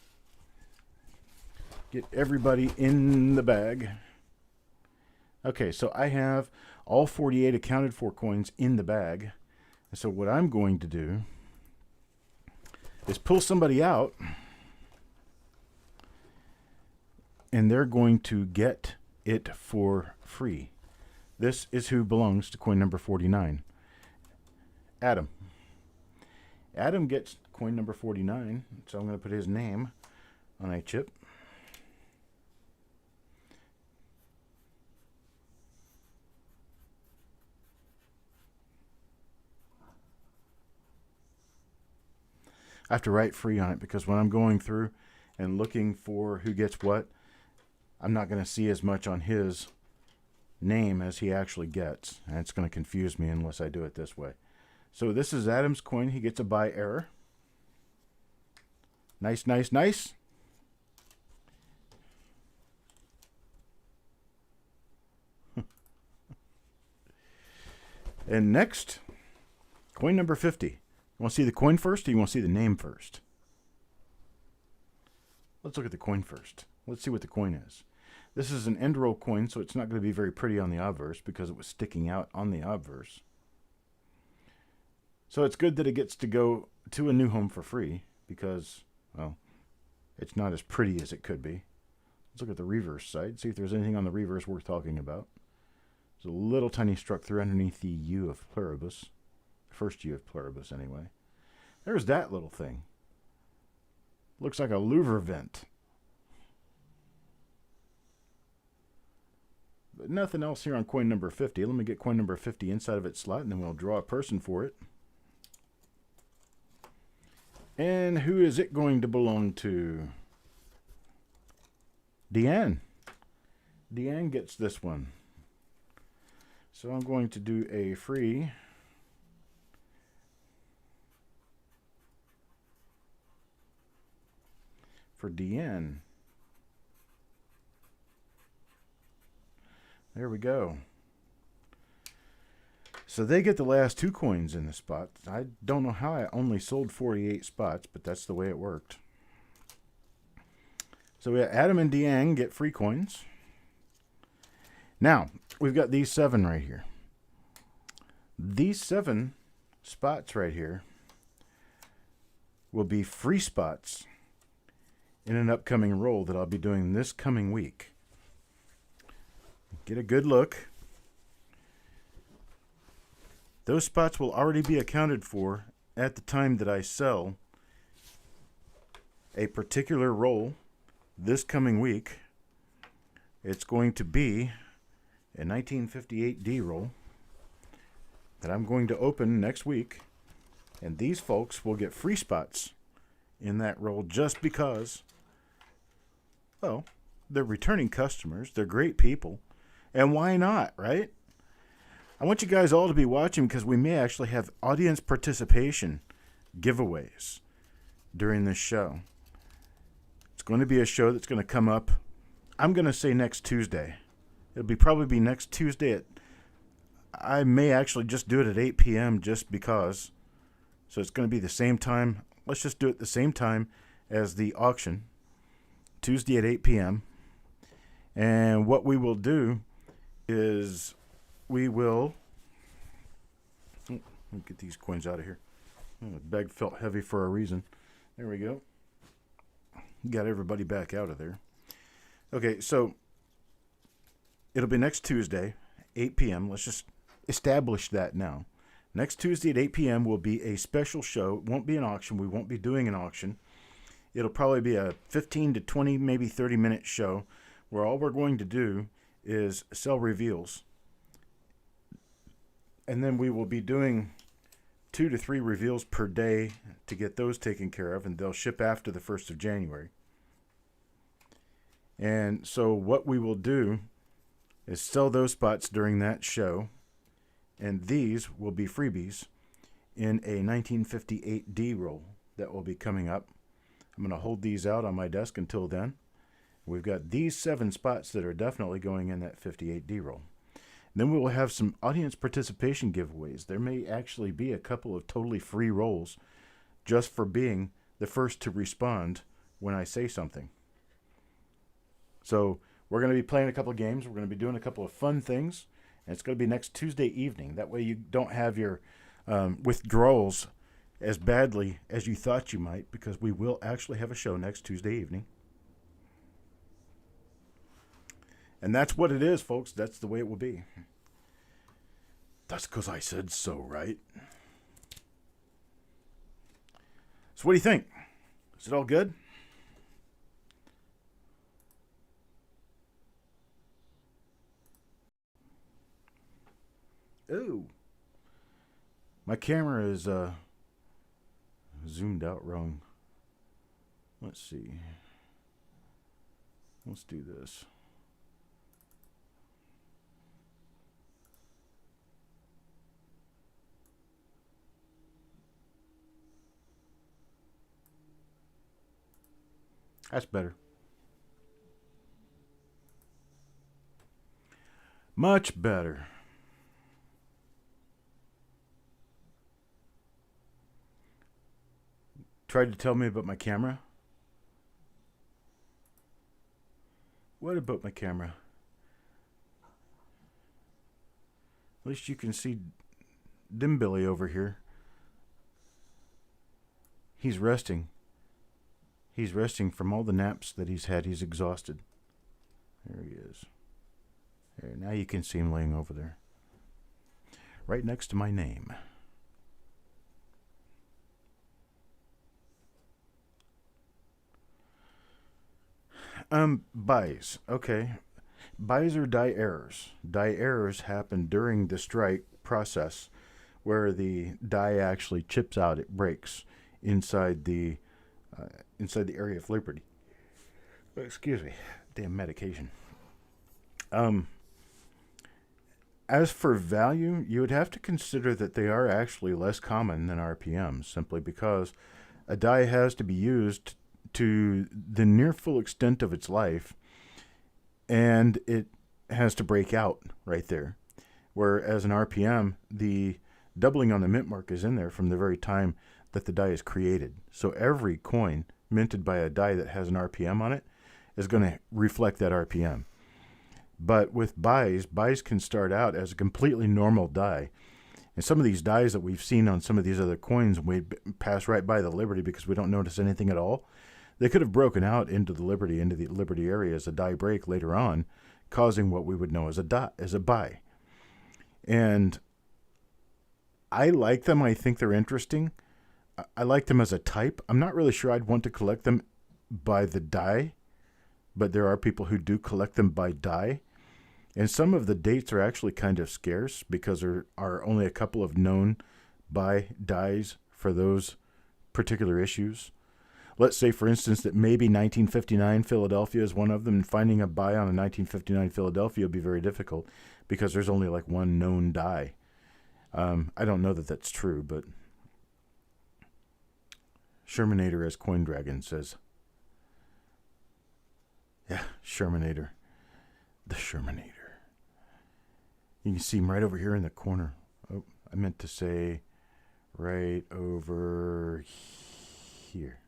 Get everybody in the bag. Okay, so I have all 48 accounted for coins in the bag. And so what I'm going to do is pull somebody out, and they're going to get it for free. This is who belongs to coin number 49. Adam. Adam gets coin number 49, so I'm going to put his name on a chip. I have to write free on it because when I'm going through and looking for who gets what, I'm not going to see as much on his name as he actually gets. And it's going to confuse me unless I do it this way. So this is Adam's coin. He gets a buy error. Nice, nice, nice. And next, coin number 50. You want to see the coin first or you want to see the name first? Let's look at the coin first. Let's see what the coin is. This is an end roll coin, so it's not going to be very pretty on the obverse because it was sticking out on the obverse. So it's good that it gets to go to a new home for free because, well, it's not as pretty as it could be. Let's look at the reverse side, see if there's anything on the reverse worth talking about. There's a little tiny struck through underneath the U of pluribus. First U of pluribus, anyway. There's that little thing. Looks like a louver vent. nothing else here on coin number 50. Let me get coin number 50 inside of its slot, and then we'll draw a person for it. And who is it going to belong to? Deanne. Deanne gets this one. So I'm going to do a free for Deanne. There we go. So they get the last 2 coins in the spot. I don't know how I only sold 48 spots, but that's the way it worked. So we have Adam and Deanne get free coins. Now, we've got these 7 right here. These 7 spots right here will be free spots in an upcoming roll that I'll be doing this coming week. Get a good look. Those spots will already be accounted for at the time that I sell a particular roll this coming week. It's going to be a 1958D roll that I'm going to open next week, and these folks will get free spots in that roll just because, well, they're returning customers, they're great people, and why not, right? I want you guys all to be watching because we may actually have audience participation giveaways during this show. It's going to be a show that's going to come up, I'm going to say next Tuesday. It'll probably be next Tuesday I may actually just do it at 8 p.m. just because. So it's going to be the same time. Let's just do it the same time as the auction. Tuesday at 8 p.m. And what we will do is we will... let me get these coins out of here. The bag felt heavy for a reason. There we go. Got everybody back out of there. Okay, so it'll be next Tuesday, 8 p.m. Let's just establish that now. Next Tuesday at 8 p.m. will be a special show. It won't be an auction. We won't be doing an auction. It'll probably be a 15 to 20, maybe 30-minute show where all we're going to do is sell reveals. And then we will be doing 2 to 3 reveals per day to get those taken care of, and they'll ship after the 1st of January. And so what we will do is sell those spots during that show, and these will be freebies in a 1958D roll that will be coming up. I'm going to hold these out on my desk until then. We've got these 7 spots that are definitely going in that 58D roll. Then we will have some audience participation giveaways. There may actually be a couple of totally free rolls just for being the first to respond when I say something. So we're going to be playing a couple of games. We're going to be doing a couple of fun things. And it's going to be next Tuesday evening. That way you don't have your withdrawals as badly as you thought you might, because we will actually have a show next Tuesday evening. And that's what it is, folks. That's the way it will be. That's because I said so, right? So what do you think? Is it all good? Ooh. My camera is zoomed out wrong. Let's see. Let's do this. That's better. Much better. Tried to tell me about my camera? What about my camera? At least you can see Dimbilly over here. He's resting. He's resting from all the naps that he's had. He's exhausted. There he is. There, now you can see him laying over there. Right next to my name. Buys. Okay. Buys are die errors. Die errors happen during the strike process where the die actually chips out, it breaks inside the area of liberty. Excuse me. Damn medication. Um, as for value, you would have to consider that they are actually less common than RPMs, simply because a die has to be used to the near full extent of its life, and it has to break out right there. Whereas an RPM, the doubling on the mint mark is in there from the very time that the die is created. So every coin minted by a die that has an RPM on it is going to reflect that RPM. But with buys can start out as a completely normal die. And some of these dies that we've seen on some of these other coins, we pass right by the Liberty because we don't notice anything at all. They could have broken out into the Liberty area as a die break later on, causing what we would know as a buy. And I like them. I think they're interesting. I like them as a type. I'm not really sure I'd want to collect them by the die, but there are people who do collect them by die. And some of the dates are actually kind of scarce because there are only a couple of known buy dies for those particular issues. Let's say, for instance, that maybe 1959 Philadelphia is one of them, and finding a buy on a 1959 Philadelphia would be very difficult because there's only like one known die. I don't know that that's true, but Shermanator as Coin Dragon says, yeah, Shermanator. The Shermanator. You can see him right over here in the corner. Oh, I meant to say right over here.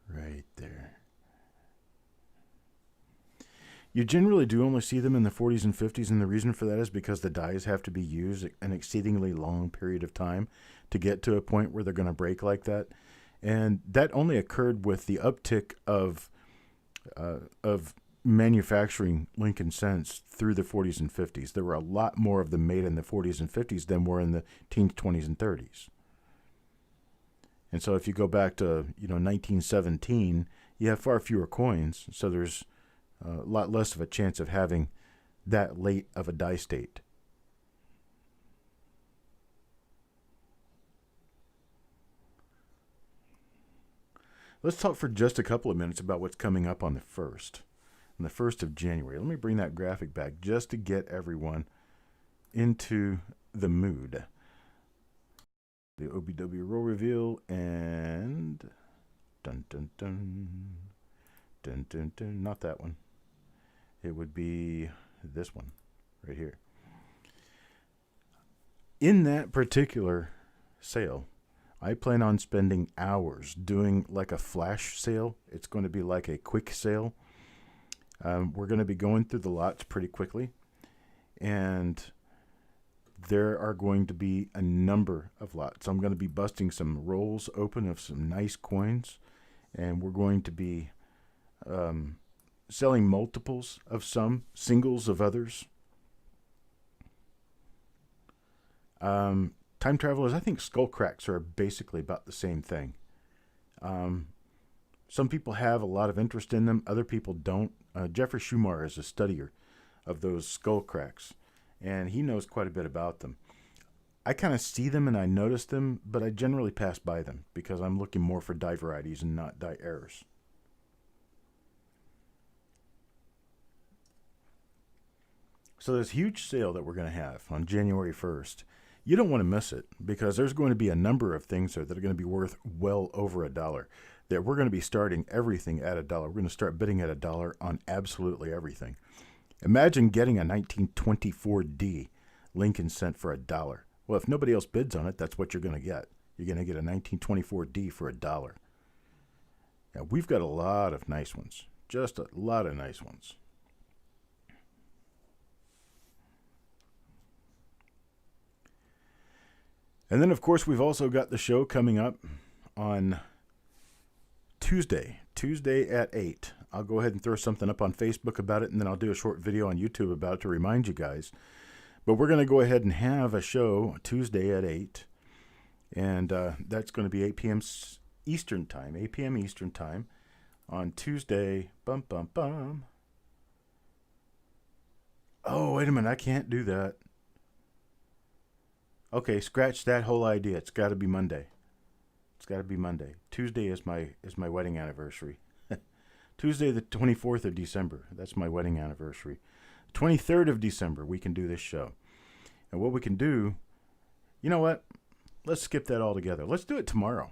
Right there. You generally do only see them in the 40s and 50s, and the reason for that is because the dies have to be used an exceedingly long period of time to get to a point where they're going to break like that. And that only occurred with the uptick of manufacturing Lincoln cents through the 40s and 50s. There were a lot more of them made in the 40s and 50s than were in the teens, 20s, and 30s. And so if you go back to 1917, you have far fewer coins, so there's a lot less of a chance of having that late of a die state. Let's talk for just a couple of minutes about what's coming up on the 1st. On the 1st of January. Let me bring that graphic back just to get everyone into the mood. The OBW roll reveal and dun dun dun dun dun dun. Not that one. It would be this one right here. In that particular sale, I plan on spending hours doing like a flash sale. It's going to be like a quick sale. We're going to be going through the lots pretty quickly, and there are going to be a number of lots. I'm going to be busting some rolls open of some nice coins, and we're going to be selling multiples of some, singles of others. Time travelers, I think skull cracks are basically about the same thing. Some people have a lot of interest in them, other people don't. Jeffrey Schumar is a studier of those skull cracks, and he knows quite a bit about them. I kind of see them and I notice them, but I generally pass by them because I'm looking more for die varieties and not die errors. So this huge sale that we're going to have on January 1st, you don't want to miss it because there's going to be a number of things there that are going to be worth well over $1. That we're going to be starting everything at $1. We're going to start bidding at $1 on absolutely everything. Imagine getting a 1924D Lincoln cent for $1. Well, if nobody else bids on it, that's what you're going to get. You're going to get a 1924D for $1. Now, we've got a lot of nice ones. Just a lot of nice ones. And then, of course, we've also got the show coming up on Tuesday at 8. I'll go ahead and throw something up on Facebook about it, and then I'll do a short video on YouTube about it to remind you guys. But we're going to go ahead and have a show Tuesday at 8, and that's going to be 8 p.m. Eastern Time, 8 p.m. Eastern Time on Tuesday, Oh, wait a minute. I can't do that. Okay, scratch that whole idea. It's got to be Monday. It's got to be Monday. Tuesday is my wedding anniversary. Tuesday the 24th of December. That's my wedding anniversary. 23rd of December, we can do this show. And what we can do, you know what? Let's skip that altogether. Let's do it tomorrow.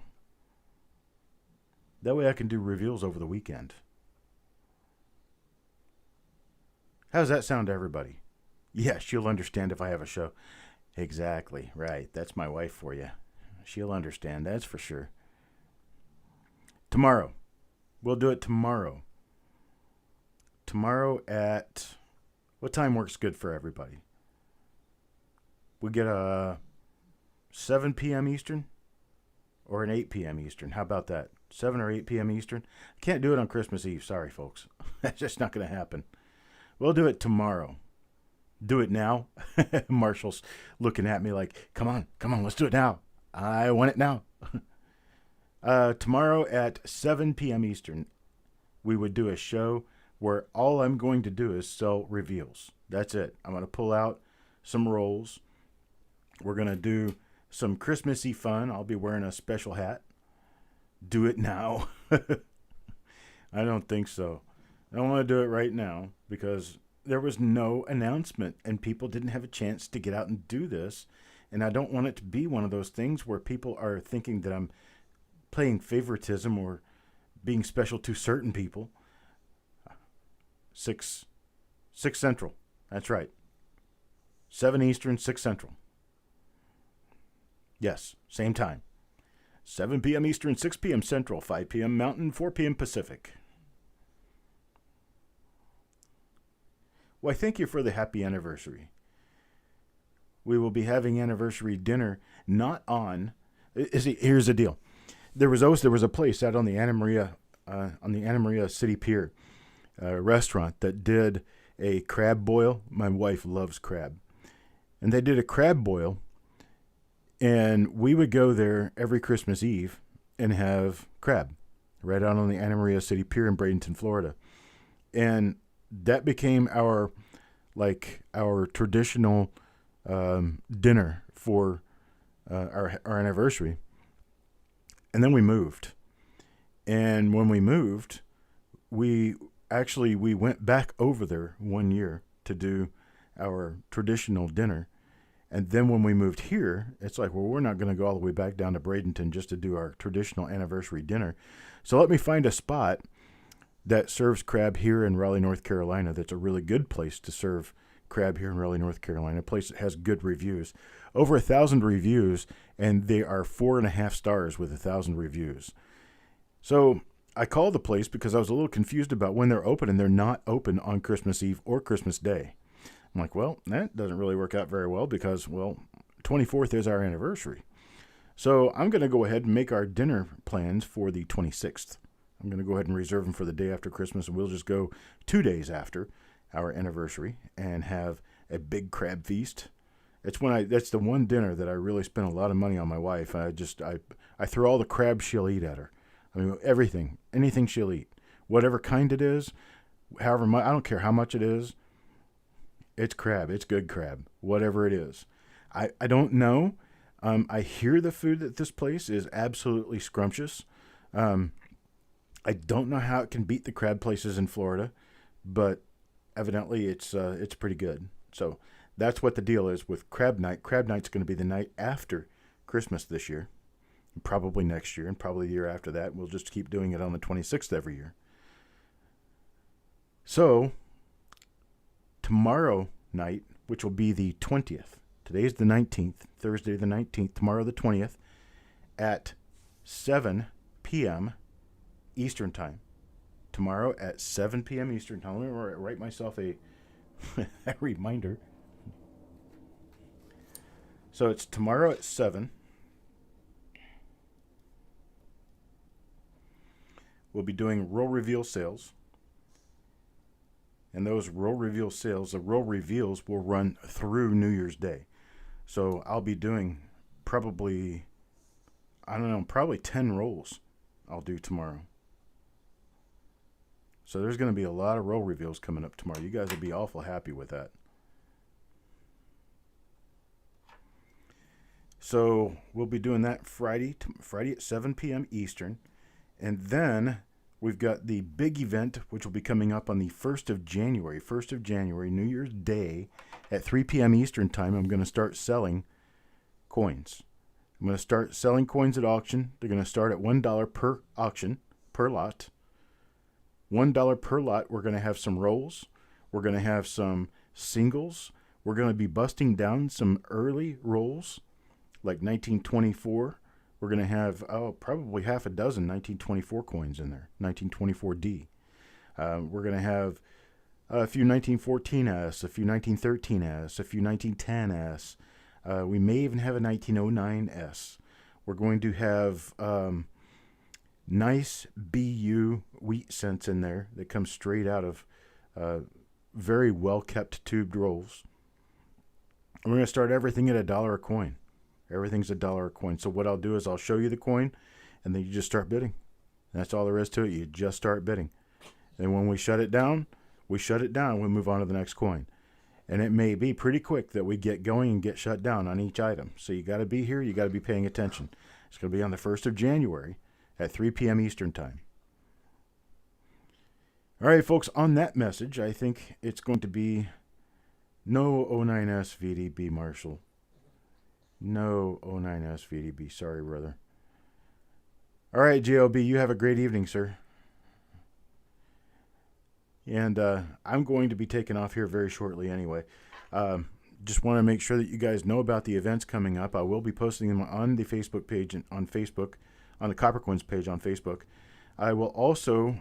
That way I can do reveals over the weekend. How does that sound to everybody? Yeah, she'll understand if I have a show. Exactly, right. That's my wife for you. She'll understand, that's for sure. Tomorrow. We'll do it tomorrow. Tomorrow at... What time works good for everybody? We get a 7 p.m. Eastern or an 8 p.m. Eastern. How about that? 7 or 8 p.m. Eastern? I can't do it on Christmas Eve. Sorry, folks. That's just not going to happen. We'll do it tomorrow. Do it now? Marshall's looking at me like, come on, let's do it now. I want it now. Tomorrow at 7 p.m. Eastern, we would do a show where all I'm going to do is sell reveals. That's it. I'm going to pull out some rolls. We're going to do some Christmassy fun. I'll be wearing a special hat. Do it now. I don't think so. I don't want to do it right now because there was no announcement and people didn't have a chance to get out and do this. And I don't want it to be one of those things where people are thinking that I'm playing favoritism or being special to certain people. 6 Central. That's right. 7 Eastern, 6 Central. Yes, same time. 7 p.m. Eastern, 6 p.m. Central, 5 p.m. Mountain, 4 p.m. Pacific. Why, thank you for the happy anniversary. We will be having anniversary dinner not on... Here's the deal. There was a place out on the Anna Maria City Pier restaurant that did a crab boil. My wife loves crab. And they did a crab boil, and we would go there every Christmas Eve and have crab right out on the Anna Maria City Pier in Bradenton, Florida. And that became our traditional dinner for our anniversary. And then we moved. And when we moved, we went back over there one year to do our traditional dinner. And then when we moved here, it's like, well, we're not going to go all the way back down to Bradenton just to do our traditional anniversary dinner. So let me find a spot that serves crab here in Raleigh, North Carolina. That's a really good place to serve crab here in Raleigh, North Carolina. A place that has good reviews. Over 1,000 reviews, and they are 4.5 stars with 1,000 reviews. So I called the place because I was a little confused about when they're open, and they're not open on Christmas Eve or Christmas Day. I'm like, well, that doesn't really work out very well because, well, 24th is our anniversary. So I'm going to go ahead and make our dinner plans for the 26th. I'm going to go ahead and reserve them for the day after Christmas, and we'll just go 2 days after our anniversary and have a big crab feast. That's the one dinner that I really spent a lot of money on my wife. I throw all the crab she'll eat at her. I mean, anything she'll eat, whatever kind it is, however much, I don't care how much it is. It's crab. It's good crab, whatever it is. I don't know. I hear the food at this place is absolutely scrumptious. I don't know how it can beat the crab places in Florida, but evidently it's pretty good. So that's what the deal is with crab night. Crab night's going to be the night after Christmas this year, and probably next year, and probably the year after that. We'll just keep doing it on the 26th every year. So tomorrow night, which will be the 20th. Today's the 19th, Thursday the 19th, tomorrow the 20th, at 7 p.m. Eastern Time. Tomorrow at 7 p.m. Eastern Time. Let me write myself a reminder. So it's tomorrow at 7. We'll be doing roll reveal sales. And those roll reveal sales, the roll reveals will run through New Year's Day. So I'll be doing probably 10 rolls I'll do tomorrow. So there's going to be a lot of roll reveals coming up tomorrow. You guys will be awful happy with that. So we'll be doing that Friday at 7 p.m. Eastern. And then we've got the big event, which will be coming up on the 1st of January, New Year's Day at 3 p.m. Eastern time. I'm going to start selling coins. I'm going to start selling coins at auction. They're going to start at $1 per auction, per lot. $1 per lot. We're going to have some rolls. We're going to have some singles. We're going to be busting down some early rolls, like 1924. We're going to have probably half a dozen 1924 coins in there, 1924D. We're going to have a few 1914S, a few 1913S, a few 1910S. We may even have a 1909S. We're going to have nice BU wheat cents in there that comes straight out of very well-kept tubed rolls. And we're going to start everything at $1 a coin. Everything's $1 a coin. So what I'll do is I'll show you the coin, and then you just start bidding. And that's all there is to it. You just start bidding. And when we shut it down, we move on to the next coin. And it may be pretty quick that we get going and get shut down on each item. So you got to be here. You got to be paying attention. It's going to be on the 1st of January at 3 p.m. Eastern time. All right, folks, on that message, I think it's going to be no 09S VDB, Marshall. No 09S VDB. Sorry, brother. All right, JLB, you have a great evening, sir. And I'm going to be taking off here very shortly anyway. Just want to make sure that you guys know about the events coming up. I will be posting them on the Facebook page on Facebook, on the Coppercoins page on Facebook. I will also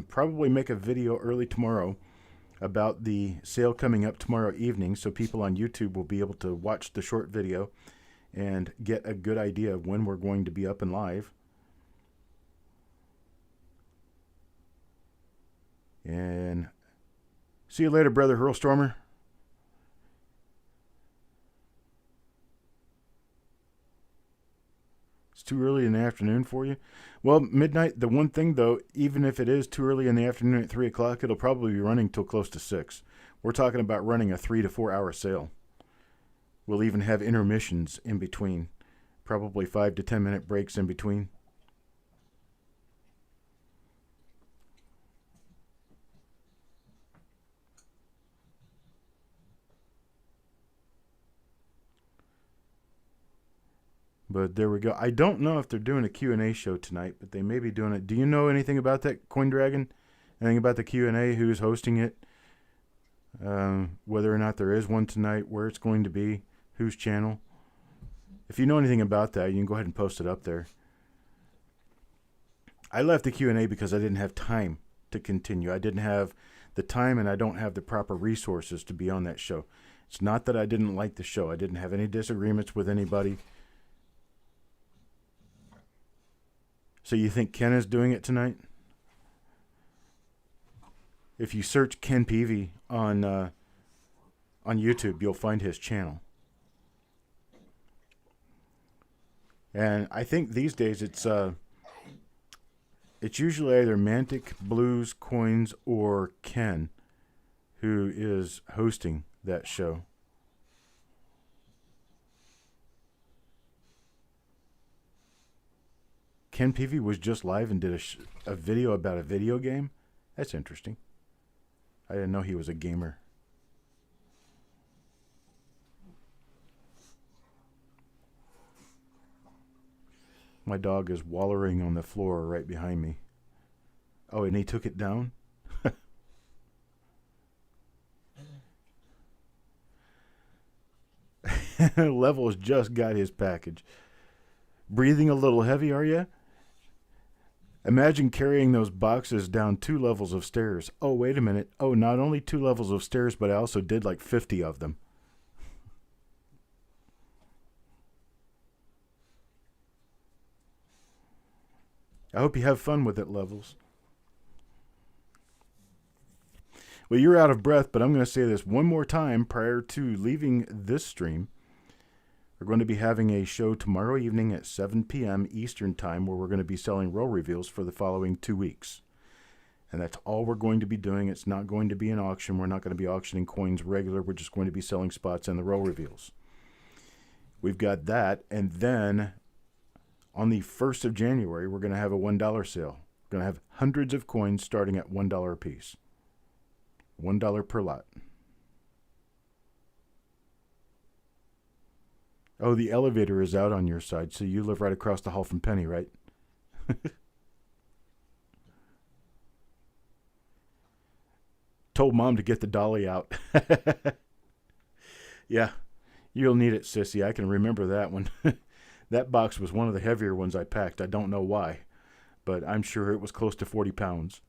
probably make a video early tomorrow about the sale coming up tomorrow evening, so people on YouTube will be able to watch the short video and get a good idea of when we're going to be up and live. And see you later, brother Hurlstormer. It's too early in the afternoon for you. Well, midnight, the one thing though, even if it is too early in the afternoon at 3 o'clock, it'll probably be running till close to 6. We're talking about running a 3 to 4 hour sale. We'll even have intermissions in between, probably 5 to 10 minute breaks in between. But there we go. I don't know if they're doing a Q&A show tonight, but they may be doing it. Do you know anything about that, Coin Dragon? Anything about the Q&A? Who's hosting it? Whether or not there is one tonight, where it's going to be, whose channel? If you know anything about that, you can go ahead and post it up there. I left the Q&A because I didn't have time to continue. I didn't have the time, and I don't have the proper resources to be on that show. It's not that I didn't like the show. I didn't have any disagreements with anybody. So you think Ken is doing it tonight? If you search Ken Peavy on YouTube, you'll find his channel. And I think these days it's usually either Mantic, Blues, Coins, or Ken who is hosting that show. Ken Peavy was just live and did a video about a video game. That's interesting. I didn't know he was a gamer. My dog is wallowing on the floor right behind me. Oh, and he took it down? Levels just got his package. Breathing a little heavy, are you? Imagine carrying those boxes down 2 levels of stairs. Oh, wait a minute. Oh, not only 2 levels of stairs, but I also did like 50 of them. I hope you have fun with it, Levels. Well, you're out of breath, but I'm going to say this one more time prior to leaving this stream. We're going to be having a show tomorrow evening at 7 p.m. Eastern Time where we're going to be selling roll reveals for the following 2 weeks. And that's all we're going to be doing. It's not going to be an auction. We're not going to be auctioning coins regular. We're just going to be selling spots and the roll reveals. We've got that. And then on the 1st of January, we're going to have a $1 sale. We're going to have hundreds of coins starting at $1 a piece. $1 per lot. Oh, the elevator is out on your side, so you live right across the hall from Penny, right? Told Mom to get the dolly out. Yeah, you'll need it, sissy. I can remember that one. That box was one of the heavier ones I packed. I don't know why, but I'm sure it was close to 40 pounds.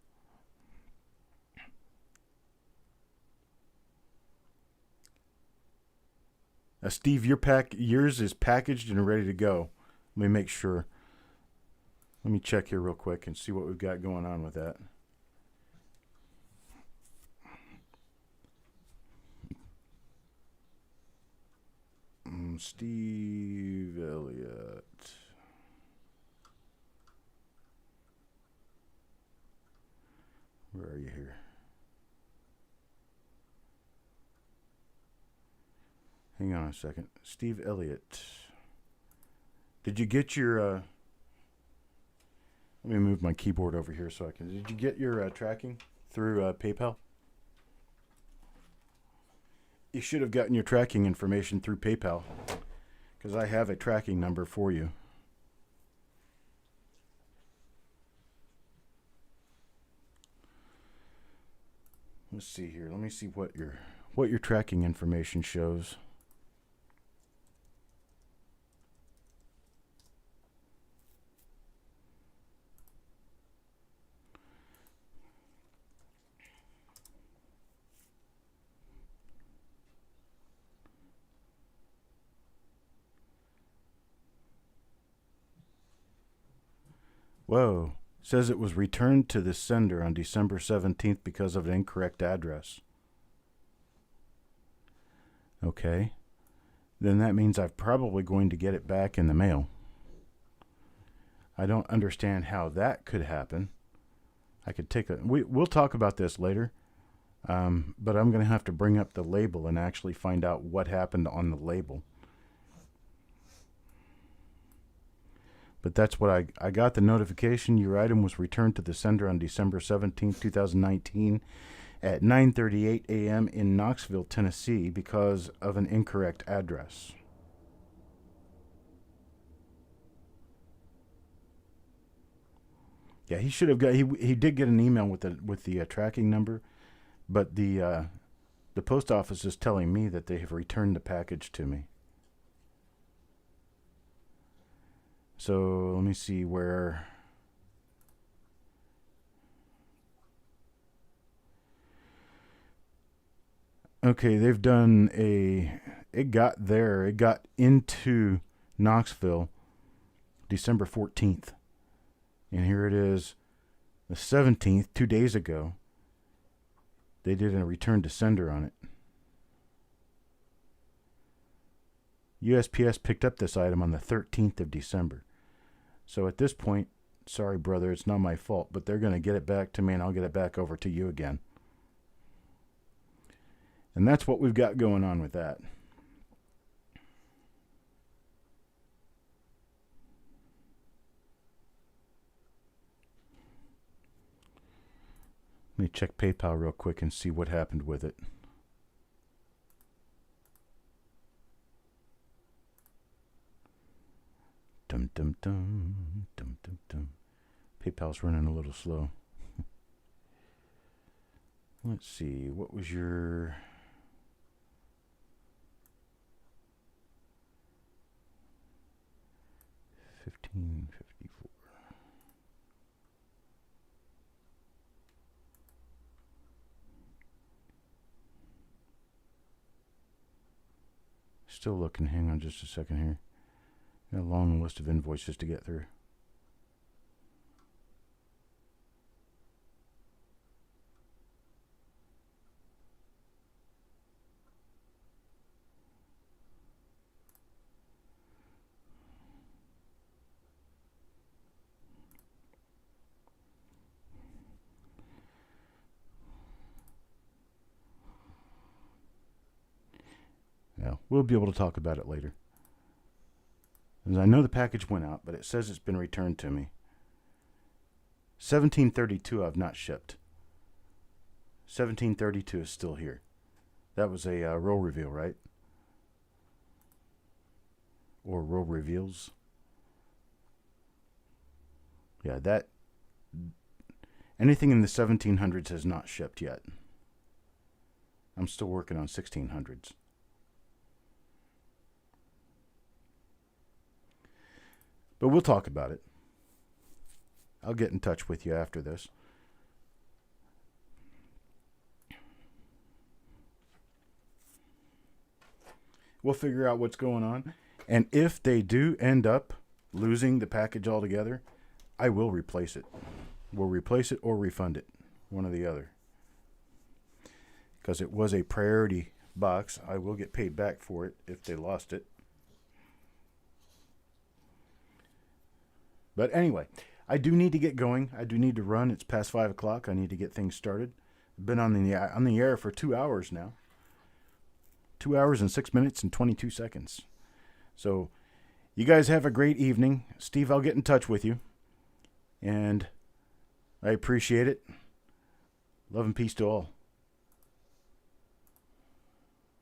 Steve, yours is packaged and ready to go. Let me make sure. Let me check here real quick and see what we've got going on with that. Steve Elliott. Where are you here? Hang on a second. Steve Elliott. Did you get your... Let me move my keyboard over here so I can... Did you get your tracking through PayPal? You should have gotten your tracking information through PayPal, because I have a tracking number for you. Let's see here. Let me see what your tracking information shows. Whoa. Says it was returned to the sender on December 17th because of an incorrect address. Okay. Then that means I'm probably going to get it back in the mail. I don't understand how that could happen. I could take a... We'll talk about this later. But I'm going to have to bring up the label and actually find out what happened on the label. But that's what I got the notification. Your item was returned to the sender on December 17th, 2019 at 9:38 a.m. in Knoxville, Tennessee because of an incorrect address. Yeah, he should have got... He did get an email with the tracking number, but the post office is telling me that they have returned the package to me. So let me see where... Okay, they've done a... It got there. It got into Knoxville December 14th. And here it is, the 17th, 2 days ago. They did a return to sender on it. USPS picked up this item on the 13th of December. So at this point, sorry, brother, it's not my fault, but they're going to get it back to me and I'll get it back over to you again. And that's what we've got going on with that. Let me check PayPal real quick and see what happened with it. Dum dum dum dum dum dum. PayPal's running a little slow. Let's see, what was your... $15.54. Still looking. Hang on just a second here. Got a long list of invoices to get through. Yeah, we'll be able to talk about it later. As I know the package went out, but it says it's been returned to me. 1732 I've not shipped. 1732 is still here. That was a roll reveal, right? Or roll reveals. Yeah, that... anything in the 1700s has not shipped yet. I'm still working on 1600s. But we'll talk about it. I'll get in touch with you after this. We'll figure out what's going on. And if they do end up losing the package altogether, I will replace it. We'll replace it or refund it. One or the other. Because it was a priority box. I will get paid back for it if they lost it. But anyway, I do need to get going. I do need to run. It's past 5 o'clock. I need to get things started. I've been on the air for 2 hours now. 2 hours and 6 minutes and 22 seconds. So, you guys have a great evening. Steve, I'll get in touch with you. And I appreciate it. Love and peace to all.